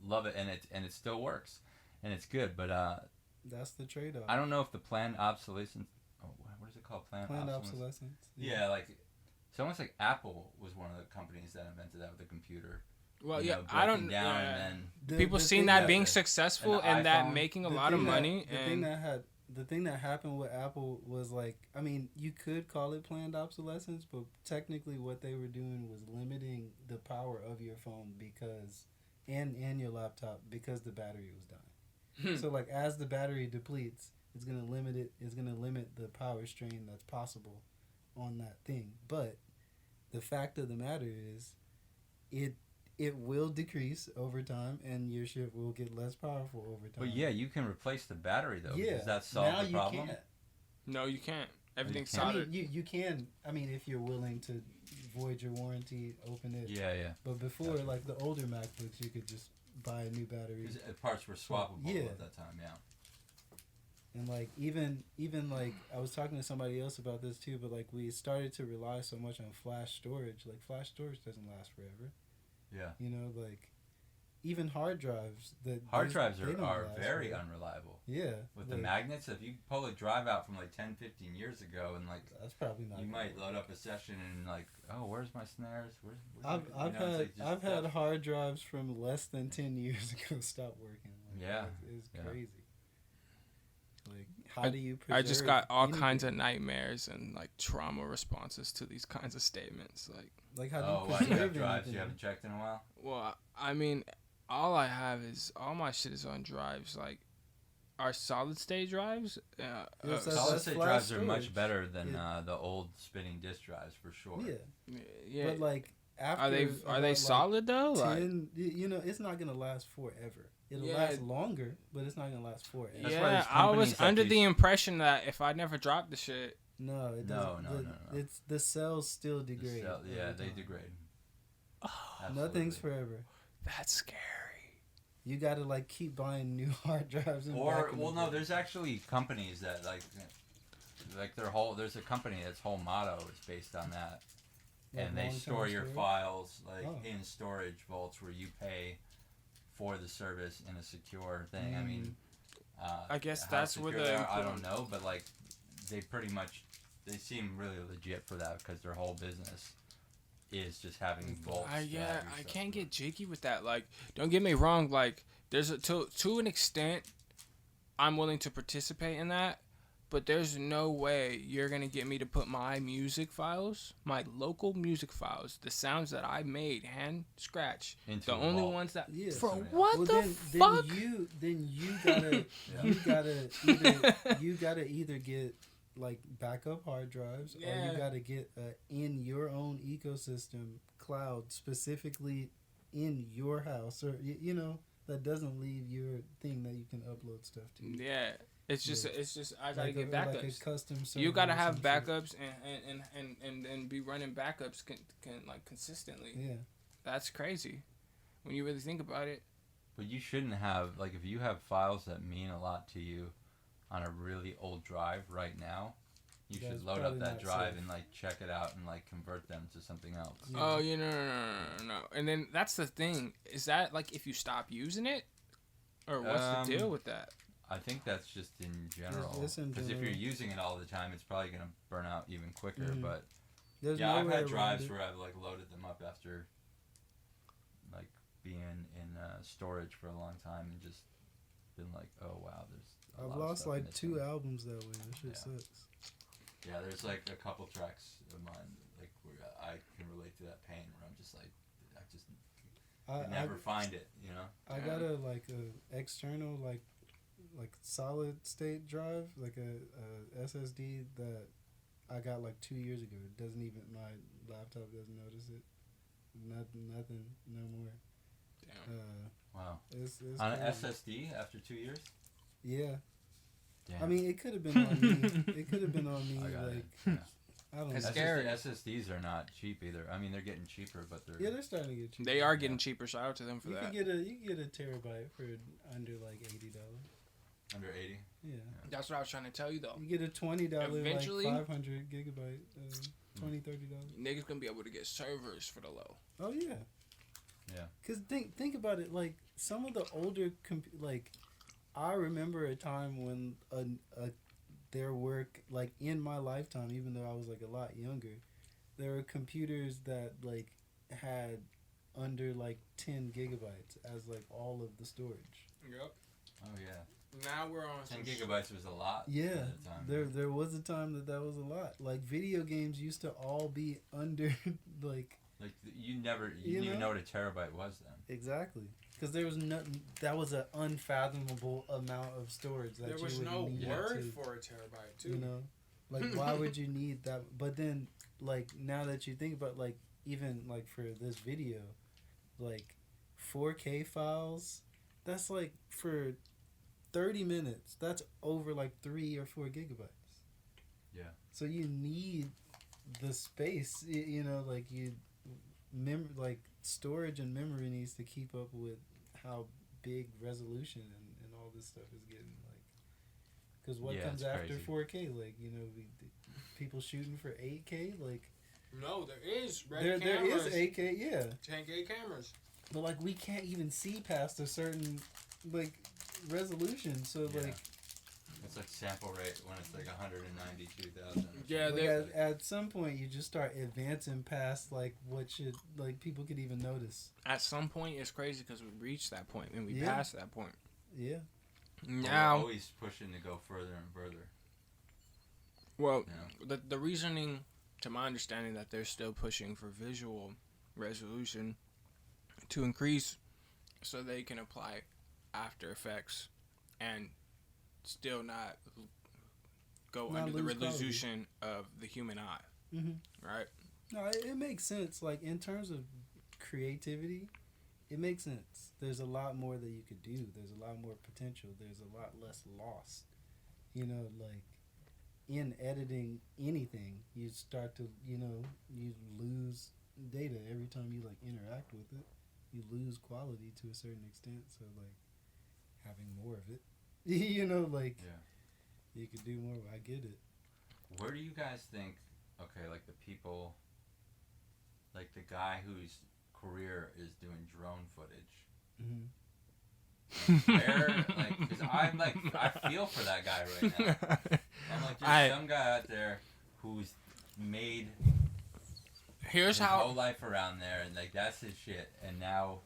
love it and it still works and it's good. But that's the trade-off. I don't know if the planned obsolescence. Oh, what is it called? Planned obsolescence. Yeah, like. It's almost like Apple was one of the companies that invented that with the computer. Well, I don't. Down and then people seen that being successful and that making a lot of money. The thing that happened with Apple was like, I mean, you could call it planned obsolescence, but technically what they were doing was limiting the power of your phone and your laptop because the battery was dying. So like as the battery depletes, it's gonna limit it. It's gonna limit the power strain that's possible on that thing. But the fact of the matter is, it will decrease over time, and your shit will get less powerful over time. But yeah, you can replace the battery though. Yeah, does that solve the problem? Can't. No, you can't. Everything's You can't. soldered. I mean, you can. I mean, if you're willing to void your warranty, open it. Yeah. But before, like the older MacBooks, you could just buy a new battery. Parts were swappable at that time. Yeah. And like even like I was talking to somebody else about this too, but like we started to rely so much on flash storage. Like flash storage doesn't last forever. Yeah. You know, like even hard drives are very forever. unreliable. Yeah. With the magnets, if you pull a drive out from like 10, 15 years ago, and like that's probably not. You might load up a session and like, oh, where's my snares? I've had hard drives from less than 10 years ago stop working. Like, yeah. It's crazy. Like, how do you preserve I just got all anything? kinds of nightmares and like trauma responses to these kinds of statements. Like how do you you preserve have drives anything? you haven't checked in a while? Well, I mean, all I have is all my shit is on drives. Like, our solid state drives. Solid state drives are much storage. better than the old spinning disk drives for sure. Yeah. But like after are they solid though? 10, you know, it's not gonna last forever. It'll last longer, but it's not gonna last forever. Yeah, I was under the impression that if I never dropped the shit. No, it doesn't. No. It's the cells still degrade. They degrade. Nothing's forever. That's scary. You gotta like keep buying new hard drives. There's actually companies that like there's a company that's whole motto is based on that, like and they store your storage? files in storage vaults where you pay for the service in a secure thing. I mean, I guess how that's where secure I don't know, but like they seem really legit for that because their whole business is just having vaults. I can't get jiggy with that. Like, don't get me wrong. Like, there's to an extent, I'm willing to participate in that, but there's no way you're gonna get me to put my music files, my local music files, the sounds that I made hand scratch, into the only vault. ones that. Yeah. What the fuck? Then you gotta either get like backup hard drives, or you gotta get in your own ecosystem cloud specifically in your house, or you know that doesn't leave your thing that you can upload stuff to. Yeah. It's just I gotta get backups. Like a custom you gotta have shit. backups and be running backups can like consistently. Yeah. That's crazy when you really think about it. But you shouldn't have, like, if you have files that mean a lot to you on a really old drive right now, you should load up that drive and like check it out and like convert them to something else. Yeah. Oh, no. And then that's the thing. Is that like if you stop using it, or what's the deal with that? I think that's just in general. Because if you're using it all the time, it's probably gonna burn out even quicker. Mm-hmm. But There's I've had drives where I've like loaded them up after like being in storage for a long time and just been like, oh wow, there's. I've lost like 2 albums that way. That shit sucks. Yeah, there's like a couple tracks of mine like where I can relate to that pain where I'm just like, I never find it, you know. I got a external like solid state drive, like a SSD that I got like 2 years ago. It doesn't even, my laptop doesn't notice it. Nothing, no more. Damn. Wow. It's on an crazy. SSD after 2 years? Yeah. Damn. I mean, it could have been on me. It could have been on me. I don't know. It's scary. SSDs are not cheap either. I mean, they're getting cheaper, but they're starting to get cheaper. They are getting cheaper. Shout out to them for that. You can get a terabyte for under like $80. Under 80? Yeah. That's what I was trying to tell you though. You get a $20 Eventually, like 500 gigabyte, $20-$30. Niggas gonna be able to get servers for the low. Oh yeah. Yeah. Cause think about it, like some of the older I remember a time when there were like in my lifetime, even though I was like a lot younger, there were computers that like had under like 10 gigabytes as like all of the storage. Yep. Oh yeah. Now we're on 10 gigabytes was a lot. Yeah. At the time. There was a time that was a lot. Like video games used to all be under like you didn't even know what a terabyte was then. Exactly. Because there was that was an unfathomable amount of storage that there was you would need word for a terabyte too. You know, like why would you need that? But then, like now that you think about, like even like for this video, like 4K files, that's like for 30 minutes. That's over like 3 or 4 gigabytes. Yeah. So you need the space, you know, like like storage and memory needs to keep up with how big resolution and all this stuff is getting. Like, because what comes after crazy. 4K? Like, you know, people shooting for 8K. Like, no, there is there is 8K, yeah, 10K cameras. but like we can't even see past a certain like resolution. So like. It's like sample rate when it's like 192,000. Yeah, like at some point you just start advancing past like what should like people could even notice. At some point, it's crazy because we reached that point and we passed that point. Yeah. Now, we're always pushing to go further and further. Well, the reasoning, to my understanding, that they're still pushing for visual resolution to increase, so they can apply After Effects and still not go under the resolution of the human eye. Mm-hmm. Right? No, it makes sense. Like, in terms of creativity, it makes sense. There's a lot more that you could do. There's a lot more potential. There's a lot less loss. You know, like, in editing anything, you start to, you know, you lose data every time you, like, interact with it. You lose quality to a certain extent. So, like, having more of it, you know, like, you could do more. I get it. Where do you guys think, okay, like the people, like the guy whose career is doing drone footage, where, like, because I'm like, I feel for that guy right now. I'm like, there's some guy out there who's made his whole life around there, and like that's his shit, and now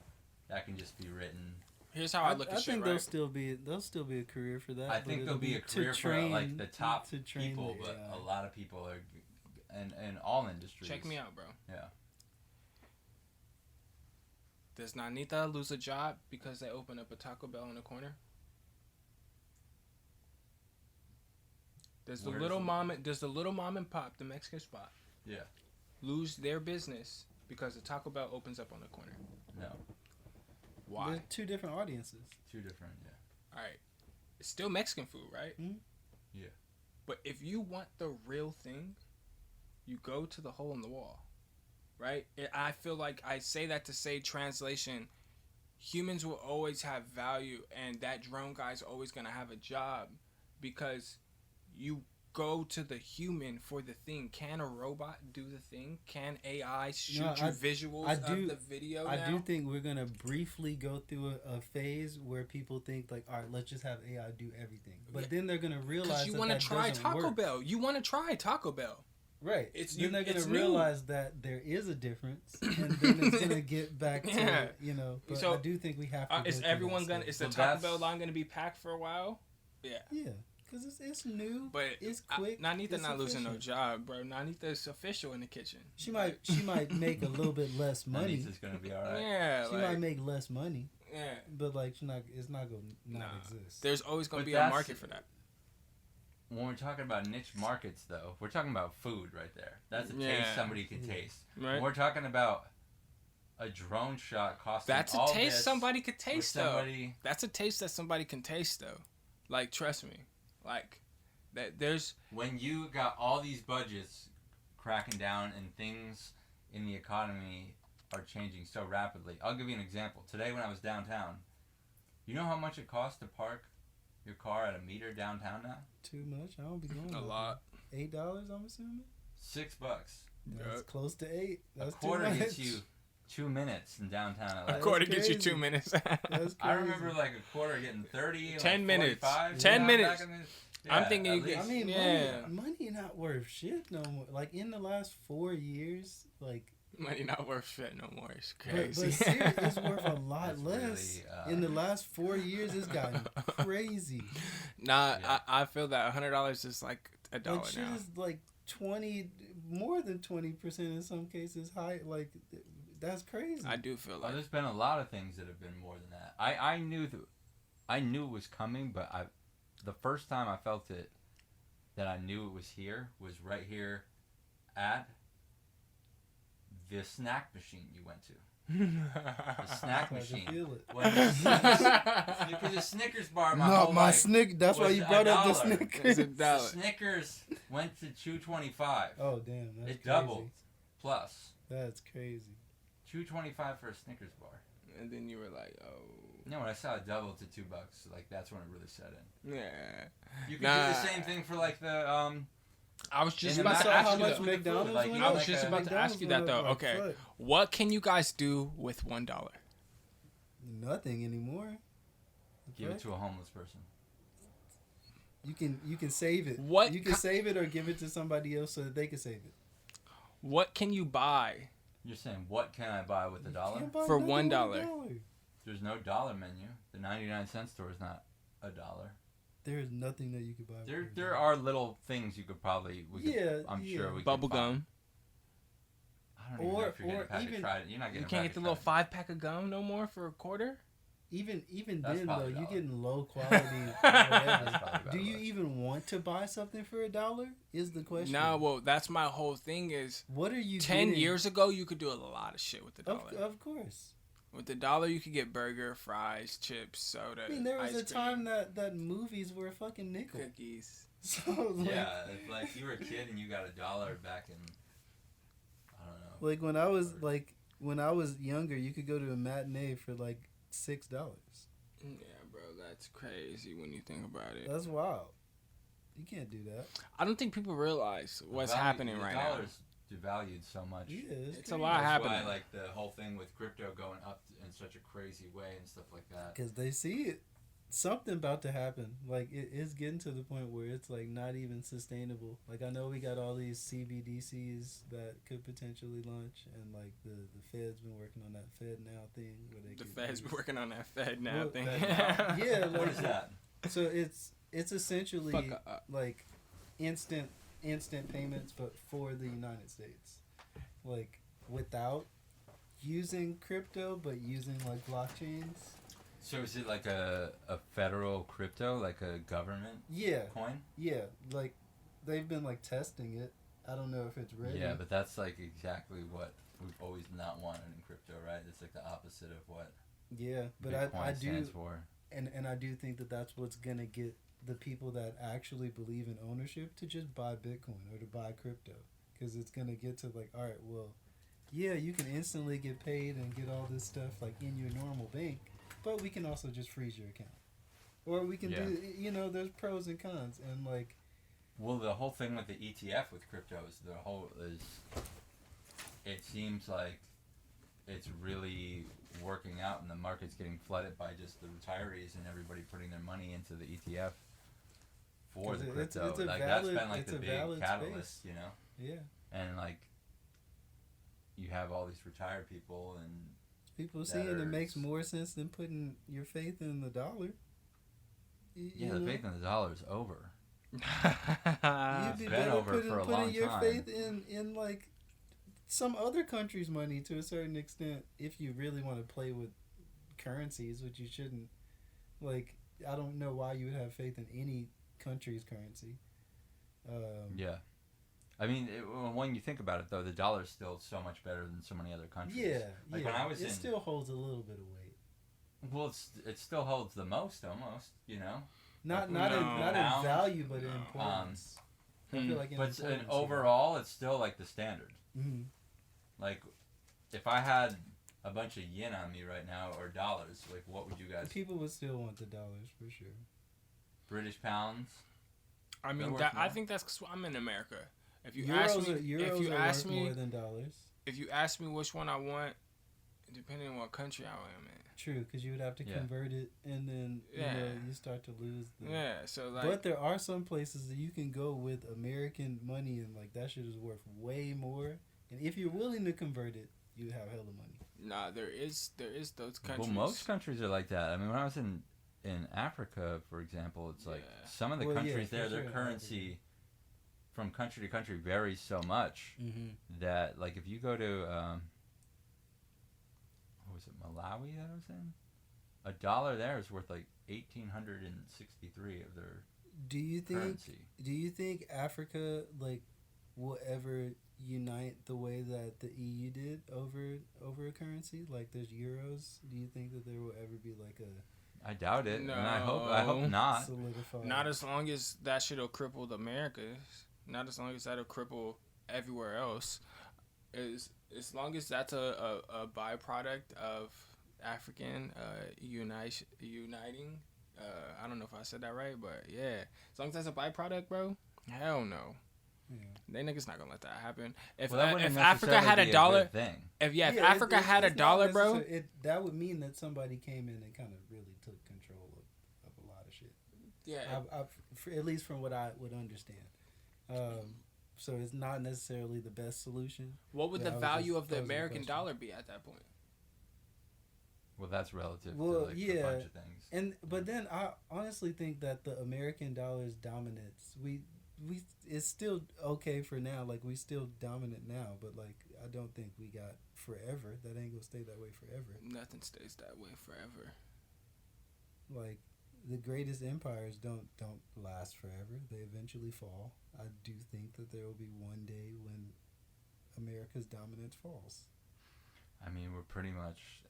that can just be written. Here's how I look at shit, think right? there'll still be a career for that. I think there'll be a career for like the top people, but a lot of people are, and all industries. Check me out, bro. Yeah. Does Nanita lose a job because they open up a Taco Bell in the corner? Does the little mom and pop, the Mexican spot, lose their business because the Taco Bell opens up on the corner? No. Why? They're two different audiences. Two different, All right. It's still Mexican food, right? Mm-hmm. Yeah. But if you want the real thing, you go to the hole in the wall, right? I feel like I say that to say translation, humans will always have value, and that drone guy's always going to have a job because you go to the human for the thing. Can a robot do the thing? Can AI shoot visuals of the video now? I do think we're going to briefly go through a phase where people think like, all right, let's just have AI do everything. But then they're going to realize you want to try Taco Bell. You want to try Taco Bell. Right. Then they're going to realize that there is a difference, and then it's going to get back to, you know, but so, I do think we have to is the Taco Bell line going to be packed for a while? Yeah. Yeah. Because it's new, but it's quick. Nanita not losing no job, bro. Nanita's official in the kitchen. She might make a little bit less money. Nanita's gonna be alright. Yeah, she might make less money. Yeah, but like it's not gonna exist. There's always gonna be a market for that. When we're talking about niche markets, though, we're talking about food right there. That's a taste somebody can taste. Right. When we're talking about a drone shot costing that's all a taste this somebody could taste though. That's a taste that somebody can taste though. Like, trust me. Like, that there's... When you got all these budgets cracking down and things in the economy are changing so rapidly. I'll give you an example. Today when I was downtown, you know how much it costs to park your car at a meter downtown now? Too much? I don't be going a lot. $8, I'm assuming? $6. That's close to 8. That's a quarter gets you 2 minutes in downtown LA. A quarter gets you 2 minutes. I remember like a quarter getting 30, 10 like minutes. 45. 10 minutes. I'm thinking you get... I mean, money not worth shit no more. Like, in the last 4 years, like... Money not worth shit no more. It's crazy. But seriously, it's worth a lot less. Really, in the last 4 years, it's gotten crazy. Nah, yeah. I feel that $100 is like $1 now. Shit is like 20, more than 20% in some cases high. Like, that's crazy. I do feel like there's been a lot of things that have been more than that. I knew it was coming, but the first time I felt it, that I knew it was here, was right here at the snack machine you went to. The snack machine. Feel it. Because the Snickers bar, That's why you brought up the It's Snickers. $1. The Snickers went to $2.25. Oh damn, that's It crazy. doubled. Plus. That's crazy. $2.25 for a Snickers bar. And then you were like, oh. No, when I saw it double to $2, like that's when it really set in. Yeah. You could do the same thing for like the I was just in about the to Mac- ask how you much that. McDonald's Like, went I up? was just about to ask you that though. Okay. Fuck. What can you guys do with $1? Nothing anymore. give it to a homeless person. You can save it. What you can save it or give it to somebody else so that they can save it. What can you buy? You're saying what can I buy with $1? Can't buy For nothing with $1. There's no dollar menu. The 99-cent store is not $1. There is nothing that you could buy. There are little things you could probably. I'm sure we. Bubble could gum. I don't even know if you're getting a pack of Trident. You're not getting. You can't get the little 5-pack of gum no more for $0.25. Even That's then probably though, $1. you're getting low quality. Whatever. Do you even want to buy something for $1? Is the question. No, well, that's my whole thing. Is what are you? 10 getting? years ago, you could do a lot of shit with $1. Of course. With $1, you could get burger, fries, chips, soda. I mean, there was ice a time that movies were a fucking nickel. cookies. So like, Yeah, it's like you were a kid and you got $1 back in. I don't know. like when I was younger, you could go to a matinee for like $6. Yeah, bro, that's crazy when you think about it. That's wild. You can't do that. I don't think people realize what's happening right now. $1's devalued so much. Yeah, It's a lot happening. That's why, like, the whole thing with crypto going up in such a crazy way and stuff like that. Because they see it. Something about to happen. Like, it is getting to the point where it's, like, not even sustainable. Like, I know we got all these CBDCs that could potentially launch, and, like, the Fed's been working on that Fed Now thing. Where they The Fed's been working on that Fed Now Well, thing. Yeah, like, What is that? So it's essentially, Fuck up. like, instant payments, but for the United States. Like, without using crypto, but using, like, blockchains. So is it like a federal crypto, like a government coin? Yeah, like, they've been, like, testing it. I don't know if it's ready. Yeah, but that's, like, exactly what we've always not wanted in crypto, right? It's, like, the opposite of what Yeah, but Bitcoin I do, stands for. and I do think that that's what's going to get the people that actually believe in ownership to just buy Bitcoin or to buy crypto. Because it's going to get to, like, all right, well, yeah, you can instantly get paid and get all this stuff, like, in your normal bank, but we can also just freeze your account. Or we can do, you know, there's pros and cons, and, like... Well, the whole thing with the ETF with crypto is it seems like it's really working out and the market's getting flooded by just the retirees and everybody putting their money into the ETF for the crypto. It's a like valid, that's been like it's the a big valid catalyst, space. you know? Yeah. And like you have all these retired people and people seeing it makes more sense than putting your faith in the dollar. Yeah, the faith in the dollar is over. You'd be been better over for a long putting your time. faith in like some other country's money to a certain extent if you really want to play with currencies, which you shouldn't. Like, I don't know why you would have faith in any country's currency. Yeah. I mean, when you think about it, though, the dollar is still so much better than so many other countries. Yeah, like yeah. when I was it still holds a little bit of weight. Well, it still holds the most, almost. You know. Not No. in value, but in importance. I feel like in But importance, overall, it's still like the standard. Mm-hmm. Like, if I had a bunch of yen on me right now or dollars, like, what would you guys? People would still want the dollars for sure. British pounds. I mean, I think that's 'cause I'm in America. If you Euros ask me, euros if you are ask worth me, more than dollars. if you ask me which one I want, depending on what country I am in. True, because you would have to convert it, and then you start to lose. So like. But there are some places that you can go with American money, and like that shit is worth way more. And if you're willing to convert it, you have hella money. Nah, there is those countries. Well, most countries are like that. I mean, when I was in Africa, for example, it's like some of the countries there, their currency from country to country varies so much that, like, if you go to what was it, Malawi that I was in, $1 there is worth like 1,863 of their currency. Do you think Africa like will ever unite the way that the EU did over a currency? Like there's euros. Do you think that there will ever be like a? I doubt it. No. And I hope not. Solidified. Not as long as that shit'll cripple the Americas. Not as long as that'll cripple everywhere else. As long as that's a byproduct of African uniting. I don't know if I said that right, but yeah. As long as that's a byproduct, bro. Hell no. Yeah. They niggas not gonna let that happen. If If Africa had a dollar, thing. if Africa had a dollar, bro, that would mean that somebody came in and kind of really took control of a lot of shit. yeah. At least from what I would understand. So it's not necessarily the best solution. What would the value of the American dollar be at that point? Well, that's relative to Well, like yeah. a bunch of things. But then I honestly think that the American dollar's dominance, we it's still okay for now. Like we still dominant now, but like I don't think we got forever. That ain't gonna stay that way forever. Nothing stays that way forever. Like the greatest empires don't last forever. They eventually fall. I do think that there will be one day when America's dominance falls. I mean, we're pretty much.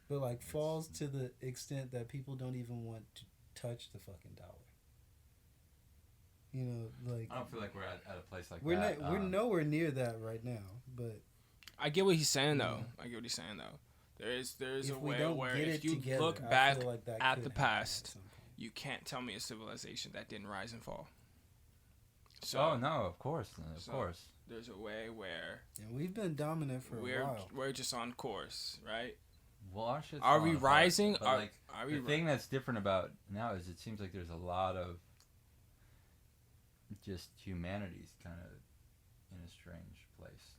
But like falls to the extent that people don't even want to touch the fucking dollar. You know, like I don't feel like we're at a place like we're that. we're nowhere near that right now. But I get what he's saying though. I get what he's saying though. There's a way where if you together, look back like at the past, you can't tell me a civilization that didn't rise and fall. So, oh no, of course, course. There's a way where and we've been dominant for a while. We're just on course, right? Well, our shit's are we rising? Are we? The thing that's different about now is it seems like there's a lot of just humanity's kind of in a strange place.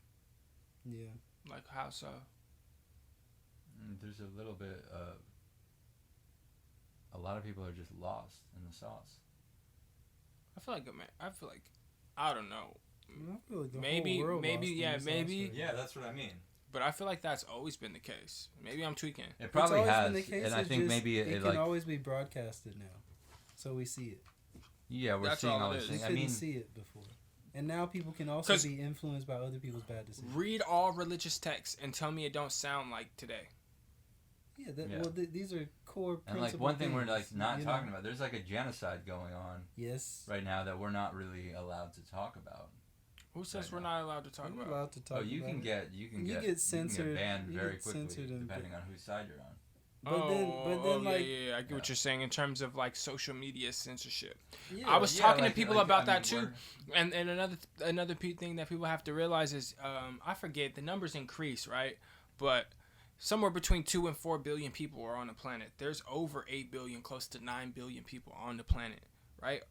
Yeah. Like how so? There's a little bit of a lot of people are just lost in the sauce. I feel like I don't know. I feel like maybe Yeah, that's what I mean. But I feel like that's always been the case. Maybe I'm tweaking. It probably has, been the case. And I think maybe it can always be broadcasted now, so we see it. Yeah, we're seeing all these things. We couldn't see it before, and now people can also be influenced by other people's bad decisions. Read all religious texts and tell me it don't sound like today. Yeah, well, these are core principles. And like one thing we're like not talking about, there's like a genocide going on. Yes. Right now that we're not really allowed to talk about. Who says we're not allowed to talk about? Allowed to talk you can get censored. You can get banned very quickly depending on whose side you're on. But then I get what you're saying in terms of like social media censorship. Yeah, I was talking to people about that too, and another thing that people have to realize is I forget the numbers increase, right? But somewhere between 2 and 4 billion people are on the planet. There's over 8 billion, close to 9 billion people on the planet, right?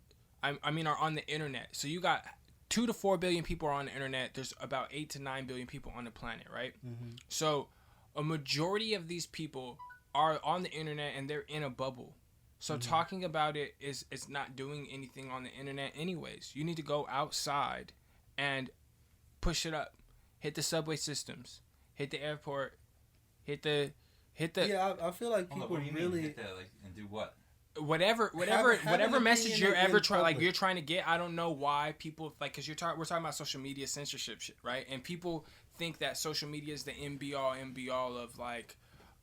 I mean are on the internet. So you got 2 to 4 billion people are on the internet. There's about 8 to 9 billion people on the planet, right? Mm-hmm. So a majority of these people are on the internet and they're in a bubble. So talking about it is not doing anything on the internet anyways. You need to go outside and push it up. Hit the subway systems. Hit the airport. Hit the Yeah, I feel like people really hit that, like, and do what? Whatever message you're ever you're trying to get. I don't know why people like, because we're talking about social media censorship shit, right? And people think that social media is the end be all of like,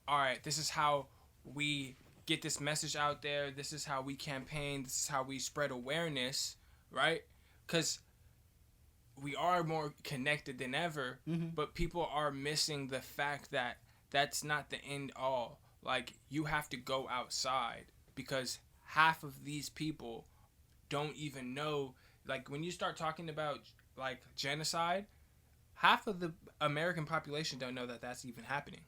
all right, this is how we get this message out there. This is how we campaign. This is how we spread awareness, right? Because we are more connected than ever, but people are missing the fact that that's not the end all. Like, you have to go outside because half of these people don't even know. Like, when you start talking about like genocide, half of the American population don't know that that's even happening.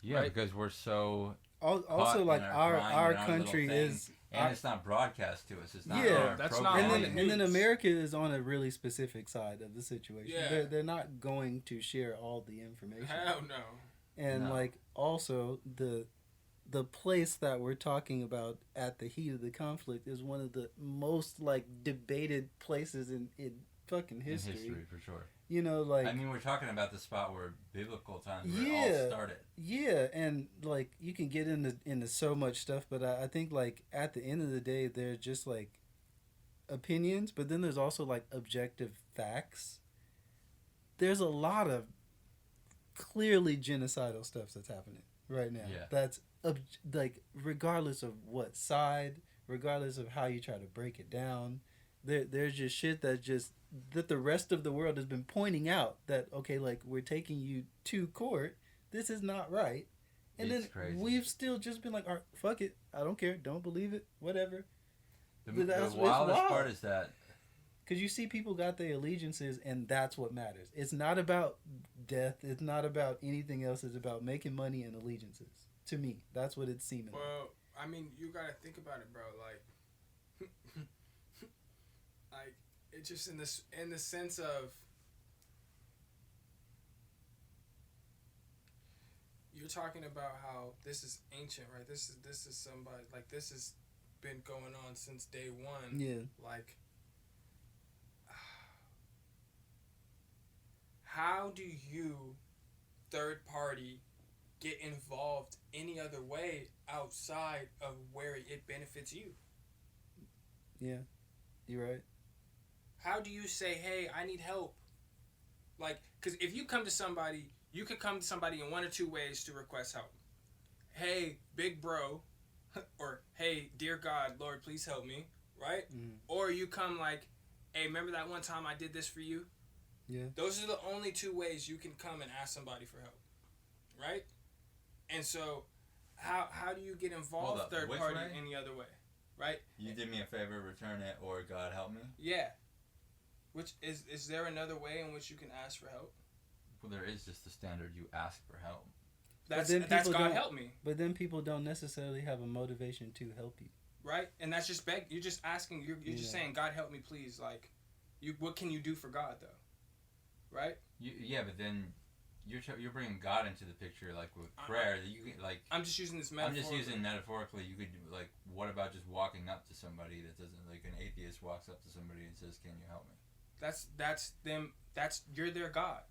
Yeah, right? because we're so also like our country is, and it's not broadcast to us. It's not. Yeah, that's not. And then America is on a really specific side of the situation. Yeah. They're not going to share all the information. Hell no. And like also the place that we're talking about at the heat of the conflict is one of the most like debated places in fucking history. In history, for sure. You know, like, I mean, we're talking about the spot where biblical times all started. Yeah, and like you can get into so much stuff, but I think like at the end of the day, they're just like opinions, but then there's also like objective facts there's a lot of clearly genocidal stuff that's happening right now. Yeah. That's like regardless of what side, regardless of how you try to break it down, there's just shit that the rest of the world has been pointing out that okay, like we're taking you to court. This is not right. And it's then crazy. we've still just been like, all right, fuck it. I don't care. Don't believe it. Whatever. The wildest part is that because you see people got their allegiances, and that's what matters. It's not about death. It's not about anything else. It's about making money and allegiances. To me, that's what it's seeming. Well, I mean, you gotta think about it, bro. Like, like it's just in the sense of you're talking about how this is ancient, right? This is somebody like this has been going on since day one. Yeah. Like, how do you, third party, get involved any other way outside of where it benefits you? Yeah, you're right. How do you say, hey, I need help? Like, because if you come to somebody, you could come to somebody in one or two ways to request help. Hey, big bro, or hey, dear God, Lord, please help me, right? Mm. Or you come like, hey, remember that one time I did this for you? Yeah. Those are the only two ways you can come and ask somebody for help, right? And so, how do you get involved third party way? any other way, right? You did me a favor, return it, or God help me. Yeah. Which is there another way in which you can ask for help? Well, there is just the standard. You ask for help. That's God help me. But then people don't necessarily have a motivation to help you, right? And that's just you're just asking. You're just saying, God help me, please. Like, what can you do for God though, right? Yeah, but then you're bringing God into the picture, like with prayer. That you can, like. I'm just using this metaphor. I'm just using metaphorically. You could like, what about just walking up to somebody that doesn't, like an atheist walks up to somebody and says, "Can you help me?" That's them. You're their God.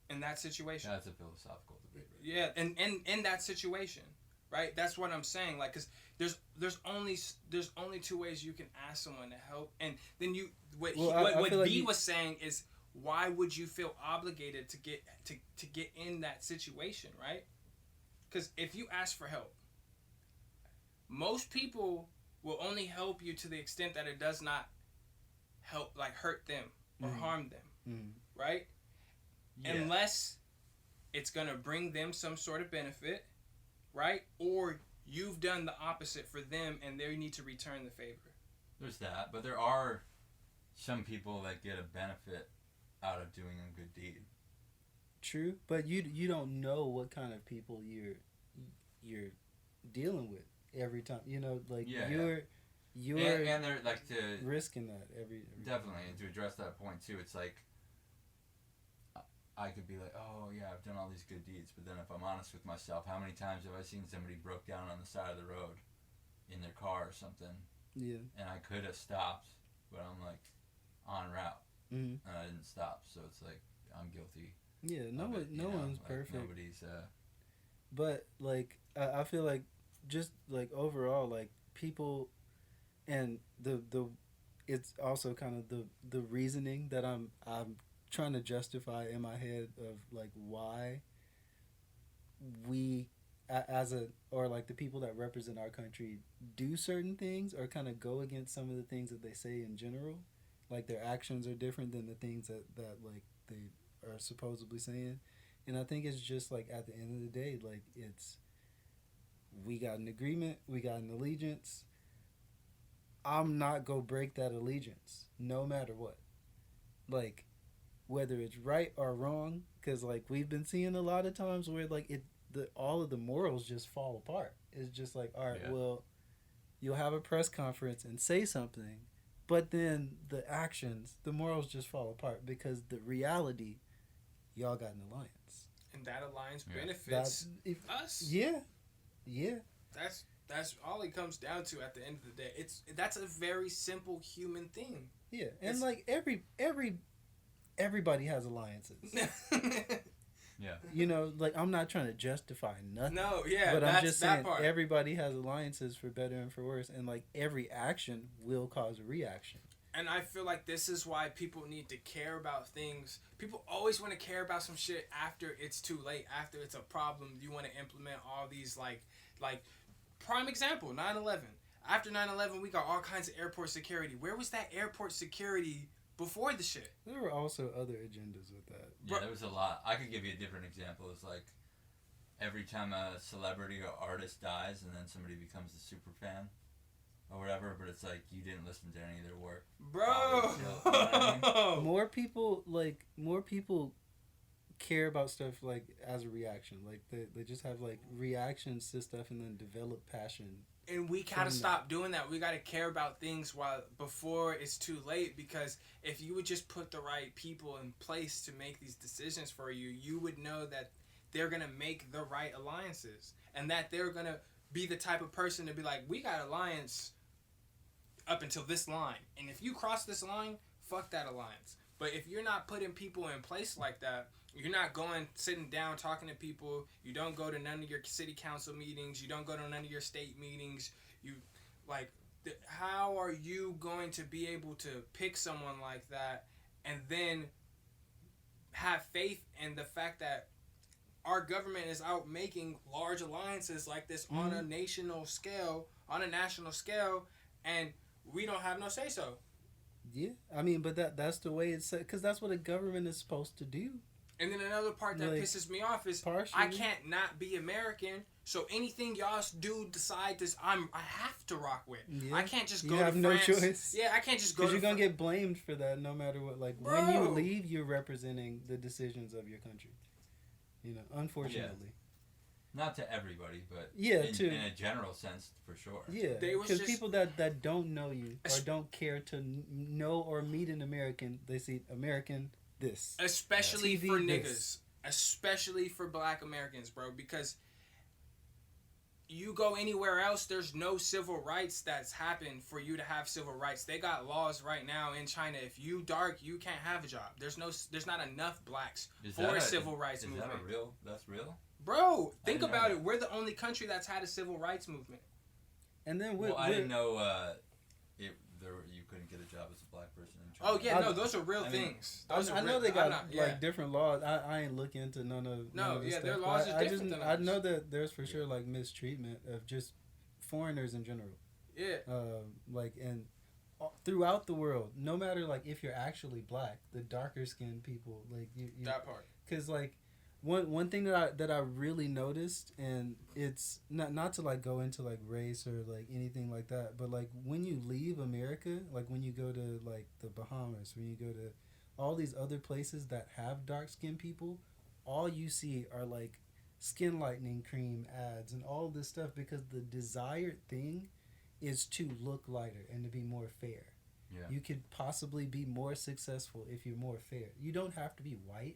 In that situation. That's a philosophical debate. Right? Yeah, and in that situation, right? That's what I'm saying. Like, cause there's only two ways you can ask someone to help, and then what B was saying is, why would you feel obligated to get in that situation, right? Because if you ask for help, most people will only help you to the extent that it does not help, like hurt them or harm them, right? Yeah. Unless it's gonna bring them some sort of benefit, right? Or you've done the opposite for them and they need to return the favor. There's that, but there are some people that get a benefit out of doing a good deed. True, but you don't know what kind of people you're dealing with every time. You know, like you're and they're like to risking that every definitely time. And to address that point too, it's like I could be like, oh yeah, I've done all these good deeds, but then if I'm honest with myself, how many times have I seen somebody broke down on the side of the road in their car or something? Yeah. And I could have stopped, but I'm like en route, and I didn't stop, so it's like I'm guilty. Yeah, no one's like perfect. Nobody's. But like I feel like just like overall, like people, and the it's also kind of the reasoning that I'm trying to justify in my head of like why we or like the people that represent our country do certain things or kind of go against some of the things that they say in general. Like their actions are different than the things that like they are supposedly saying. And I think it's just like at the end of the day, like it's, we got an agreement, we got an allegiance. I'm not gonna break that allegiance no matter what. Like, whether it's right or wrong, because like we've been seeing a lot of times where like all of the morals just fall apart. It's just like, all right, well, you'll have a press conference and say something, but then the actions, the morals just fall apart because the reality, y'all got an alliance, and that alliance benefits us. Yeah. That's all it comes down to at the end of the day. That's a very simple human thing. Yeah, and like everybody has alliances. Yeah. You know, like I'm not trying to justify nothing. No, yeah, but I'm just saying everybody has alliances for better and for worse, and like every action will cause a reaction. And I feel like this is why people need to care about things. People always want to care about some shit after it's too late, after it's a problem. You want to implement all these, like prime example, 9/11. After 9/11, we got all kinds of airport security. Where was that airport security before the shit? There were also other agendas with that. Yeah, there was a lot. I could give you a different example. It's like every time a celebrity or artist dies and then somebody becomes a super fan or whatever, but it's like you didn't listen to any of their work. Bro! You know what I mean? More people care about stuff like as a reaction. Like they just have like reactions to stuff and then develop passion. And we gotta stop doing that. We gotta care about things before it's too late, because if you would just put the right people in place to make these decisions for you, you would know that they're gonna make the right alliances, and that they're gonna be the type of person to be like, we got alliance up until this line, and if you cross this line, fuck that alliance. But if you're not putting people in place like that, you're not sitting down, talking to people. You don't go to none of your city council meetings. You don't go to none of your state meetings. How are you going to be able to pick someone like that and then have faith in the fact that our government is out making large alliances like this on a national scale, and we don't have no say-so? Yeah, I mean, but that's the way it's set, because that's what a government is supposed to do. And then another part that pisses me off is I can't not be American, so anything y'all decide I have to rock with. Yeah. I can't just go to France. You have no choice. Yeah, I can't just go to because you're going to get blamed for that no matter what. Like, when you leave, you're representing the decisions of your country. You know, unfortunately. Yeah. Not to everybody, but in a general sense, for sure. Yeah, because people that don't know you or don't care to know or meet an American, they see American this. Especially for niggas. Especially for black Americans, bro. Because you go anywhere else, there's no civil rights that's happened for you to have civil rights. They got laws right now in China. If you dark, you can't have a job. There's not enough blacks for a civil rights movement. Is that real? That's real? Bro, think about it. We're the only country that's had a civil rights movement. And then I didn't know you couldn't get a job as a black person in China. Oh yeah, no, those are real things. I know they got different laws. I ain't looking into none of this stuff. Their laws are different than I know that there's for sure like mistreatment of just foreigners in general. Yeah. And throughout the world, no matter like if you're actually black, the darker skinned people that part. Because like one thing that I really noticed, and it's not to like go into like race or like anything like that, but like when you leave America, like when you go to like the Bahamas, when you go to all these other places that have dark skinned people, all you see are like skin lightening cream ads and all this stuff, because the desired thing is to look lighter and to be more fair. Yeah. You could possibly be more successful if you're more fair. You don't have to be white.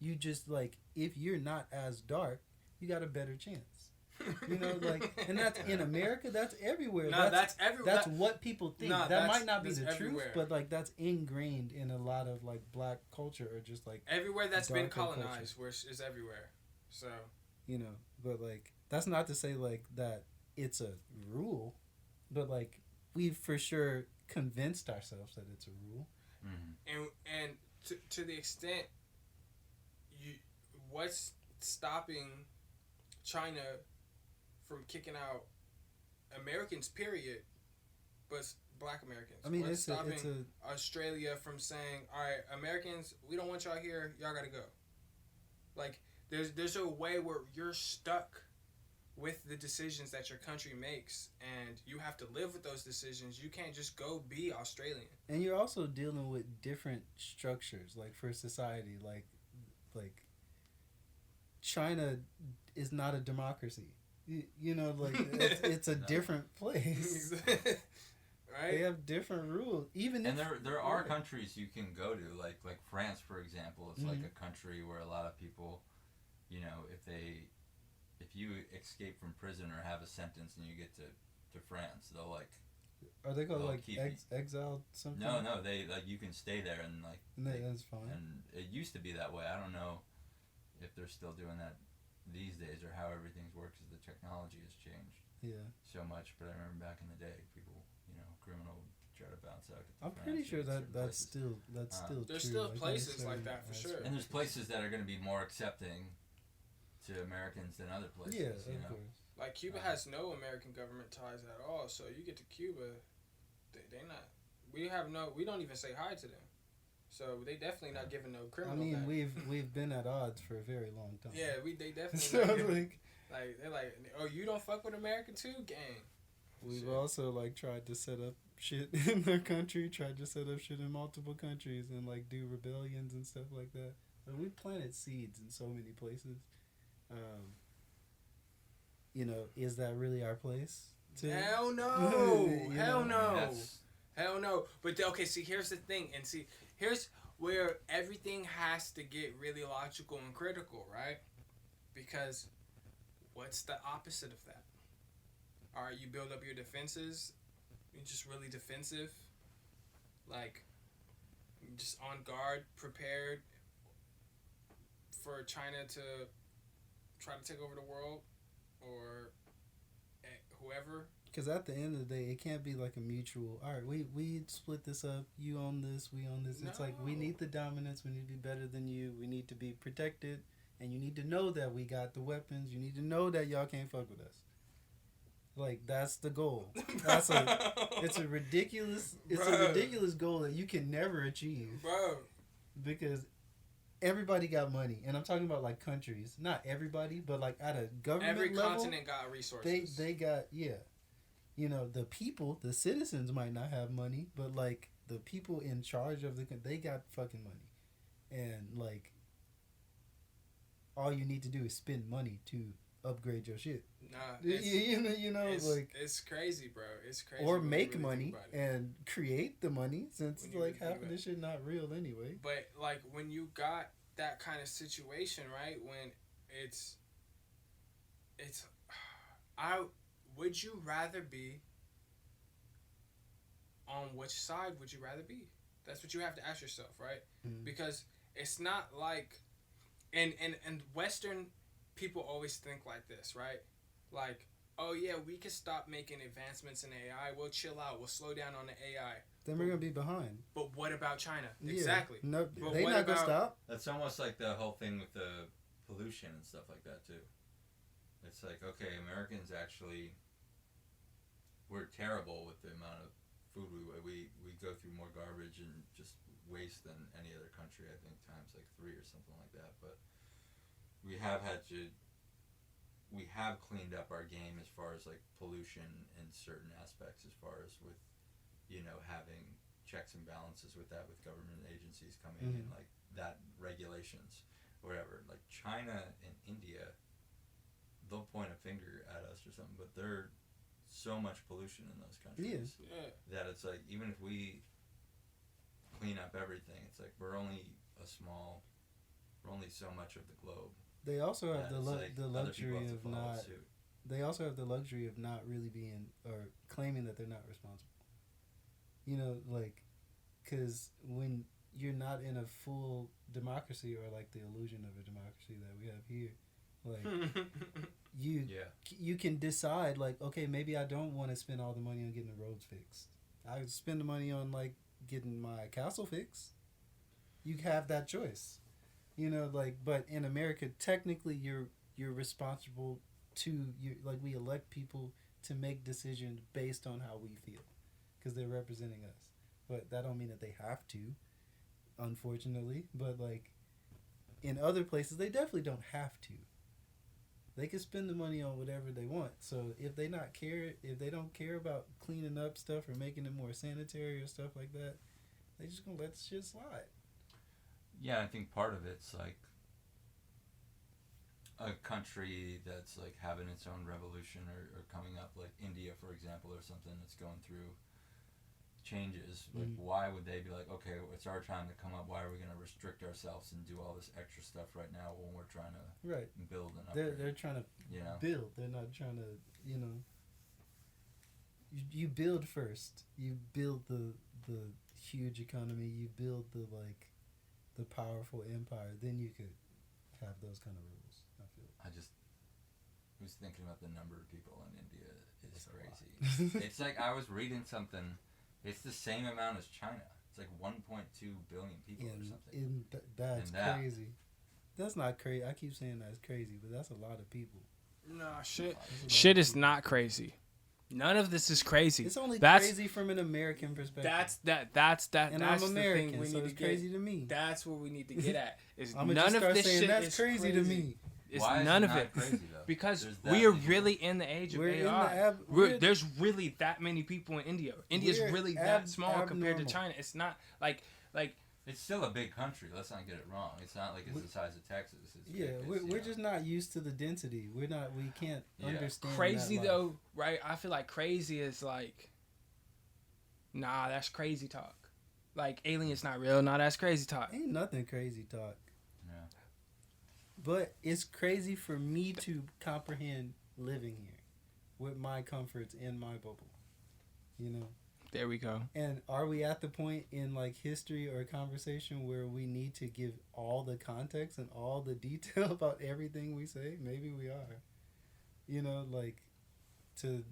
You just like, if you're not as dark, you got a better chance. You know, like, and that's in America. That's everywhere. No, that's everywhere. That's what people think. That might not be the truth, but like that's ingrained in a lot of like black culture, or just like everywhere that's been colonized, is everywhere. So you know, but like that's not to say like that it's a rule, but like we've for sure convinced ourselves that it's a rule. Mm-hmm. And to the extent. What's stopping China from kicking out Americans, period, but black Americans? I mean, what's stopping Australia from saying, all right, Americans, we don't want y'all here, y'all gotta go? Like, there's a way where you're stuck with the decisions that your country makes, and you have to live with those decisions. You can't just go be Australian. And you're also dealing with different structures, like for society, like China is not a democracy. You know, like it's a different place. Right? They have different rules. There are countries you can go to, like France, for example. It's like a country where a lot of people, you know, if you escape from prison or have a sentence and you get to France, they'll like. Are they called like exiled something? No, they like you can stay there and like. That's fine. And it used to be that way. I don't know if they're still doing that these days or how everything works as the technology has changed so much. But I remember back in the day, people, you know, criminal try to bounce out. I'm pretty sure that's still there's true. still places like that for sure. And there's places that are going to be more accepting to Americans than other places. Yeah, you of know? course. Like Cuba has no American government ties at all. So you get to Cuba, they not. We don't even say hi to them. So they definitely not giving no criminal. I mean, back. we've been at odds for a very long time. Yeah, they definitely so not giving, like they're like, oh, you don't fuck with America too, gang. We've also like tried to set up shit in their country, tried to set up shit in multiple countries, and like do rebellions and stuff like that. But we planted seeds in so many places. You know, is that really our place? Hell no! Hell no! Yes. Hell no! But okay, see, here's the thing, and see, here's where everything has to get really logical and critical, right? Because what's the opposite of that? All right, you build up your defenses. You're just really defensive, like just on guard, prepared for China to try to take over the world, or whoever. Because at the end of the day, it can't be like a mutual. All right, we split this up. You own this, we own this. It's like we need the dominance. We need to be better than you. We need to be protected, and you need to know that we got the weapons. You need to know that y'all can't fuck with us. Like that's the goal. It's a ridiculous goal that you can never achieve, bro. Because everybody got money, and I'm talking about like countries. Not everybody, but like at a government every level, continent got resources. They got You know, the people, the citizens might not have money, but like the people in charge of they got fucking money, and like all you need to do is spend money to upgrade your shit. Nah, it's crazy, bro. It's crazy. Or make money and create the money, since like half of this shit not real anyway. But like when you got that kind of situation, right? When it's, would you rather be? On which side would you rather be? That's what you have to ask yourself, right? Mm-hmm. Because it's not like, and Western people always think like this, right? Like, oh yeah, we can stop making advancements in AI. We'll chill out. We'll slow down on the AI. Then we're gonna be behind. But what about China? Yeah. Exactly. No, but they not gonna stop. That's almost like the whole thing with the pollution and stuff like that too. It's like, okay, Americans actually, we're terrible with the amount of food we go through more garbage and just waste than any other country. I think times like 3 or something like that. But we have cleaned up our game as far as like pollution in certain aspects, as far as with, you know, having checks and balances with that, with government agencies coming in, like that regulations, whatever. Like China and India, they'll point a finger at us or something, but they're so much pollution in those countries that it's like, even if we clean up everything, it's like we're only so much of the globe. They also have the luxury of not. Suit. They also have the luxury of not really being, or claiming that they're not responsible. You know, like, because when you're not in a full democracy, or like the illusion of a democracy that we have here, like you can decide, like, okay, maybe I don't want to spend all the money on getting the roads fixed. I spend the money on like getting my castle fixed. You have that choice, you know, like. But in America, technically, you're responsible to you. Like, we elect people to make decisions based on how we feel, because they're representing us. But that don't mean that they have to, unfortunately. But like in other places, they definitely don't have to. They can spend the money on whatever they want. So if they don't care about cleaning up stuff or making it more sanitary or stuff like that, they just gonna let the shit slide. Yeah, I think part of it's like a country that's like having its own revolution or coming up, like India, for example, or something that's going through changes. Like, why would they be like, okay, it's our time to come up, why are we going to restrict ourselves and do all this extra stuff right now when we're trying to build and upgrade? They're trying to build. They're not trying to, you know, you build first. You build the huge economy. You build the powerful empire. Then you could have those kind of rules, I feel. I was thinking about the number of people in India is crazy. It's like, I was reading something It's the same amount as China. It's like 1.2 billion people or something. That's crazy. That's not crazy. I keep saying that's crazy, but that's a lot of people. Nah, shit is not crazy. None of this is crazy. It's only crazy from an American perspective. That's and I'm American, the thing we so need it's to crazy to me. That's what we need to get at. Is I'm none just of this shit that's is crazy to me. It's Why none is of it crazy, though? because we are really in the age of AI. There's really that many people in India. India's really that small compared to China. It's not like. It's still a big country. Let's not get it wrong. It's not like it's the size of Texas. We're just not used to the density. We can't understand. Crazy though, right? I feel like crazy is like, nah, that's crazy talk. Like aliens not real. Nah, that's crazy talk. Ain't nothing crazy talk. Yeah. But it's crazy for me to comprehend living here, with my comforts in my bubble. You know. There we go. And are we at the point in like history or conversation where we need to give all the context and all the detail about everything we say? Maybe we are. You know, like to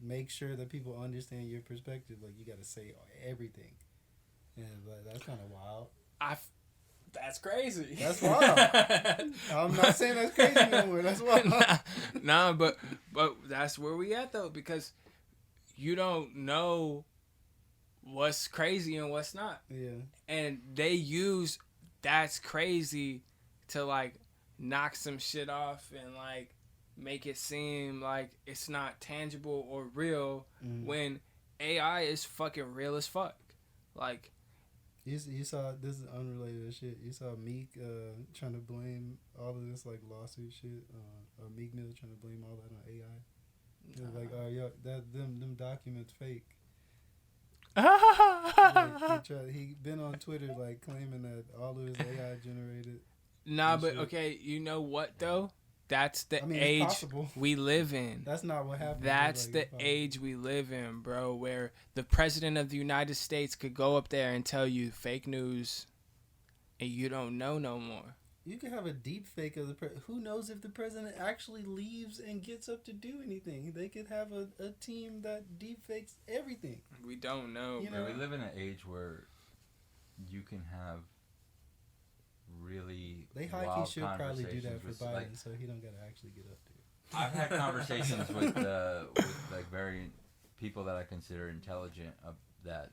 make sure that people understand your perspective, like you got to say everything. And that's kind of wild. That's crazy. That's wild. I'm not saying that's crazy no more. That's wild. Nah, but that's where we at though, because you don't know what's crazy and what's not. Yeah. And they use that's crazy to like knock some shit off and like make it seem like it's not tangible or real when AI is fucking real as fuck. Like you saw, this is unrelated shit. You saw Meek trying to blame all of this like lawsuit shit, or Meek Mill trying to blame all that on AI. Nah. Like, oh yo, them documents fake. Like, he been on Twitter like claiming that all of his AI generated. Nah, but shit. Okay, you know what though? That's the age we live in. That's not what happened. That's the age we live in, bro, where the president of the United States could go up there and tell you fake news and you don't know no more. You can have a deep fake of the president. Who knows if the president actually leaves and gets up to do anything? They could have a team that deep fakes everything. We don't know. You know, we live in an age where you can have really wild should probably do that for Biden, like, so he don't gotta actually get up there. I've had conversations with like very people that I consider intelligent that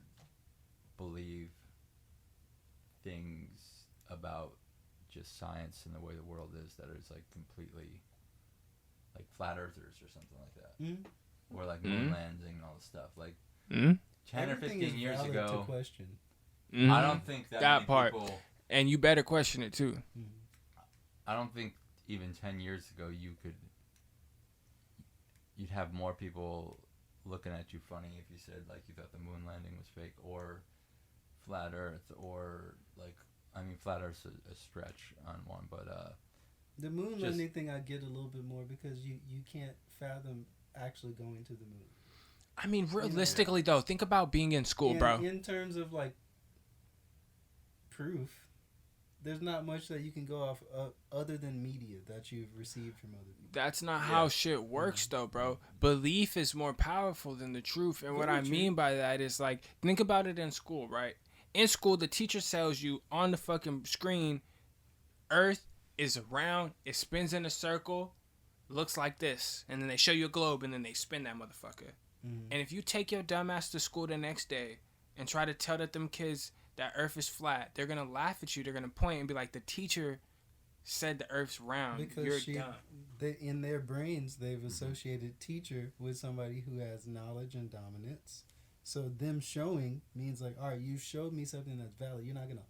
believe things about just science and the way the world is that is like completely like flat earthers or something like that, or like moon landing and all this stuff. Like 10 Everything or 15 years ago, to question. I don't think that many part. People, and you better question it too. I don't think even 10 years ago you'd have more people looking at you funny if you said like you thought the moon landing was fake or flat Earth or like. I mean, flat Earth's a stretch on one, but the moon landing thing I get a little bit more because you can't fathom actually going to the moon. I mean, realistically though, think about being in school, bro. In terms of like proof, there's not much that you can go off other than media that you've received from other people. That's not how shit works though, bro. Belief is more powerful than the truth, and what I mean by that is like think about it in school, right? In school, the teacher tells you on the fucking screen, Earth is round, it spins in a circle, looks like this. And then they show you a globe, and then they spin that motherfucker. And if you take your dumb ass to school the next day and try to tell them kids that Earth is flat, they're going to laugh at you. They're going to point and be like, the teacher said the Earth's round. Because you're dumb. In their brains, they've associated teacher with somebody who has knowledge and dominance. So them showing means like, all right, you showed me something that's valid. You're not going to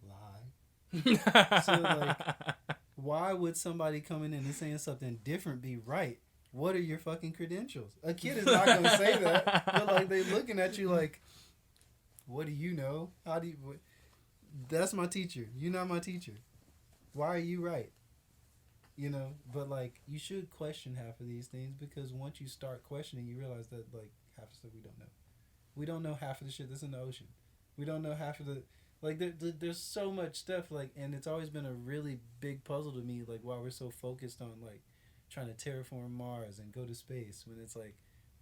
lie. So like, why would somebody coming in and saying something different be right? What are your fucking credentials? A kid is not going to say that. But like, they looking at you like, what do you know? How do you... That's my teacher. You're not my teacher. Why are you right? You know, but like, you should question half of these things because once you start questioning, you realize that like half the stuff we don't know. We don't know half of the shit that's in the ocean. We don't know half of the... Like, there's so much stuff, like, and it's always been a really big puzzle to me, like, why we're so focused on, like, trying to terraform Mars and go to space when it's like,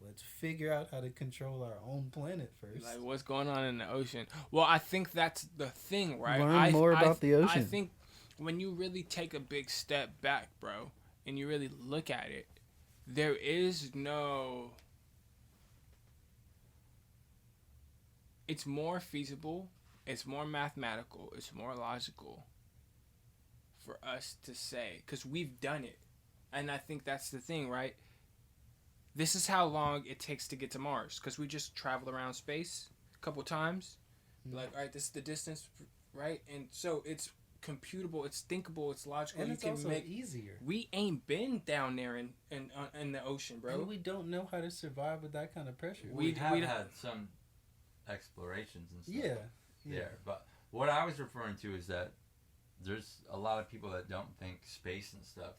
Let's figure out how to control our own planet first. Like, what's going on in the ocean? Well, I think that's the thing, right? Learn more about the ocean. I think when you really take a big step back, bro, and you really look at it, there is no... It's more feasible, it's more mathematical, it's more logical for us to say, because we've done it. And I think that's the thing, right? This is how long it takes to get to Mars, because we just travel around space a couple times. Like, all right, this is the distance, right? And so it's computable, it's thinkable, it's logical. And it's also easier. We ain't been down there in the ocean, bro. And we don't know how to survive with that kind of pressure. We have had some explorations and stuff there. But what I was referring to is that there's a lot of people that don't think space and stuff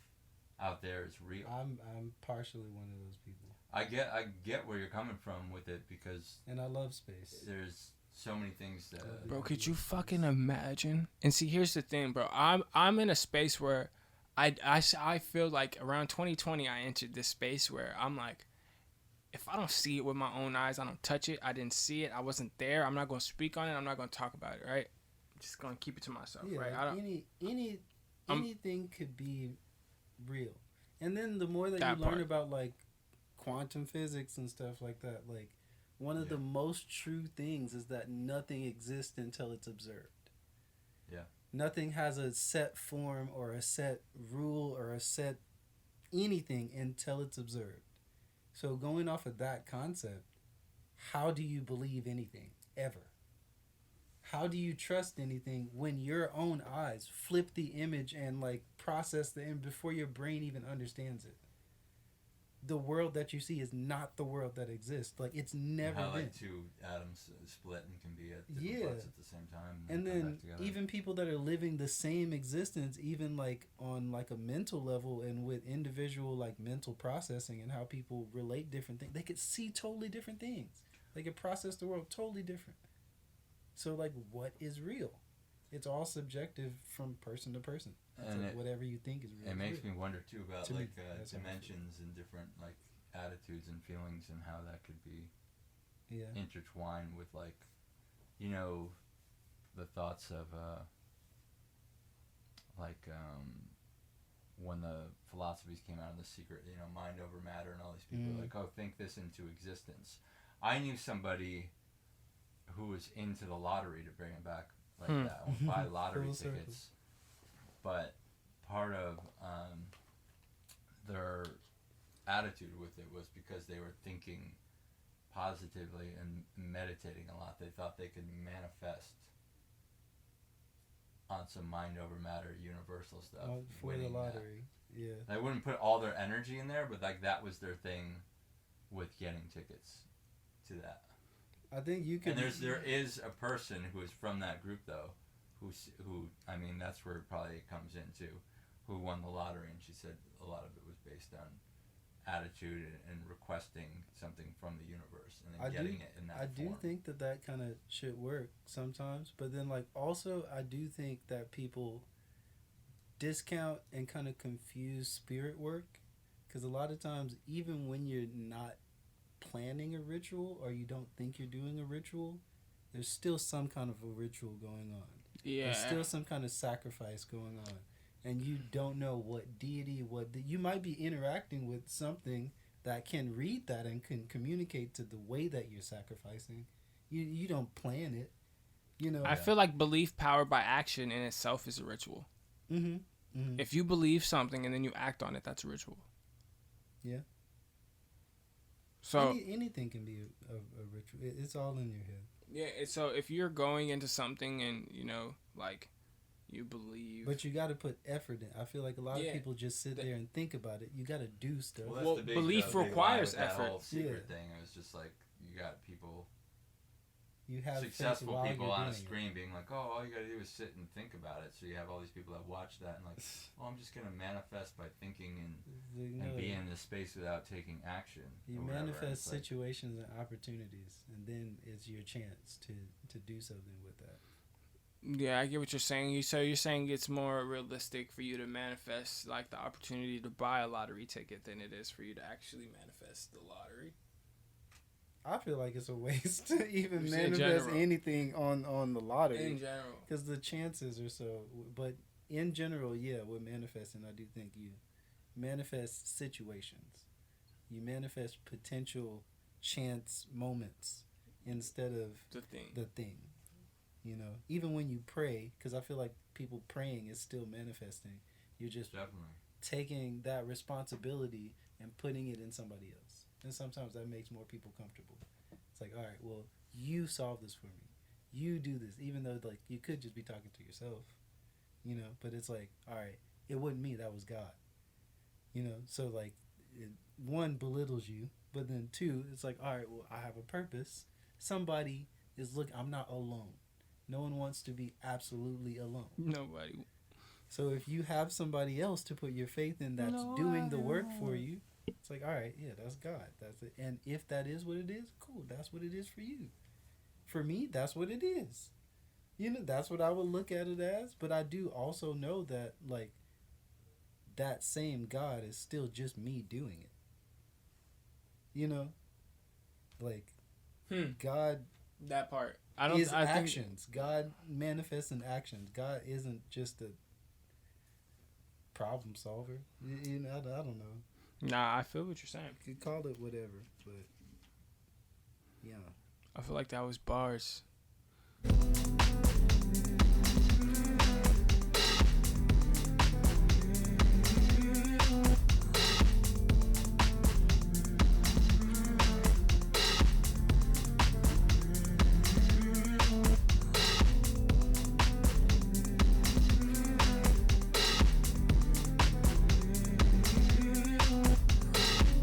out there is real. I'm partially one of those people. I get where you're coming from with it, because and I love space. There's so many things that bro, could you fucking imagine? And see, here's the thing, bro. I'm in a space where I feel like around 2020 I entered this space where I'm like, if I don't see it with my own eyes, I don't touch it, I didn't see it, I wasn't there, I'm not going to speak on it, I'm not going to talk about it, right? I'm just going to keep it to myself, right? I don't, anything could be real. And then the more that you learn about like quantum physics and stuff like that, like one of the most true things is that nothing exists until it's observed. Yeah. Nothing has a set form or a set rule or a set anything until it's observed. So going off of that concept, how do you believe anything ever? How do you trust anything when your own eyes flip the image and like process the image before your brain even understands it? The world that you see is not the world that exists. Like, it's never been. Like two atoms split and can be at different parts at the same time. And then even people that are living the same existence, even like on like a mental level and with individual like mental processing and how people relate different things, they could see totally different things. They could process the world totally different. So like, what is real? It's all subjective from person to person. And like whatever you think is real. It makes me wonder too about like dimensions and different like attitudes and feelings and how that could be intertwined with like, you know, the thoughts of when the philosophies came out of The Secret, you know, mind over matter and all these people like, oh, think this into existence. I knew somebody who was into the lottery, to bring it back like that, would buy lottery tickets. But part of their attitude with it was because they were thinking positively and meditating a lot. They thought they could manifest on some mind over matter universal stuff. For the lottery, They wouldn't put all their energy in there, but like that was their thing with getting tickets to that. I think you could. And there is a person who is from that group though, who I mean that's where probably it comes into, who won the lottery, and she said a lot of it was based on attitude and requesting something from the universe and then getting it in that form. I do think that kind of shit work sometimes, but then like also I do think that people discount and kind of confuse spirit work, because a lot of times even when you're not planning a ritual or you don't think you're doing a ritual, there's still some kind of a ritual going on. There's still some kind of sacrifice going on, and you don't know what deity, you might be interacting with something that can read that and can communicate to the way that you're sacrificing. You don't plan it, you know. I feel like belief powered by action in itself is a ritual. If you believe something and then you act on it, that's a ritual. Yeah. So anything can be a ritual. It's all in your head. Yeah. So if you're going into something and you know, like, you believe, but you got to put effort in. I feel like a lot of people just sit there and think about it. You got to do stuff. Well, belief requires effort. That whole secret thing. It was just like you got people. You have successful people on a screen being like, oh, all you gotta do is sit and think about it. So you have all these people that watch that and like, oh, I'm just gonna manifest by thinking and be in this space without taking action. You manifest situations and opportunities, and then it's your chance to do something with that. Yeah, I get what you're saying. So you're saying it's more realistic for you to manifest like the opportunity to buy a lottery ticket than it is for you to actually manifest the lottery. I feel like it's a waste to even manifest anything on the lottery. In general. Because the chances are so... But in general, yeah, with manifesting, I do think you manifest situations. You manifest potential chance moments instead of the thing. You know, even when you pray, because I feel like people praying is still manifesting. You're just taking that responsibility and putting it in somebody else. And sometimes that makes more people comfortable. It's like, all right, well, you solve this for me. You do this. Even though, like, you could just be talking to yourself, you know. But it's like, all right, it wasn't me. That was God. You know, so, like, one, belittles you. But then, two, it's like, all right, well, I have a purpose. Somebody is looking. I'm not alone. No one wants to be absolutely alone. Nobody. So if you have somebody else to put your faith in that's doing the work for you, it's like, all right, yeah, that's God. That's it. And if that is what it is, cool. That's what it is for you. For me, that's what it is. You know, that's what I would look at it as. But I do also know that, like, that same God is still just me doing it. You know? Like, God... That part. I think actions. God manifests in actions. God isn't just a problem solver. You know, I don't know. Nah, I feel what you're saying. You could call it whatever, but yeah. I feel like that was bars.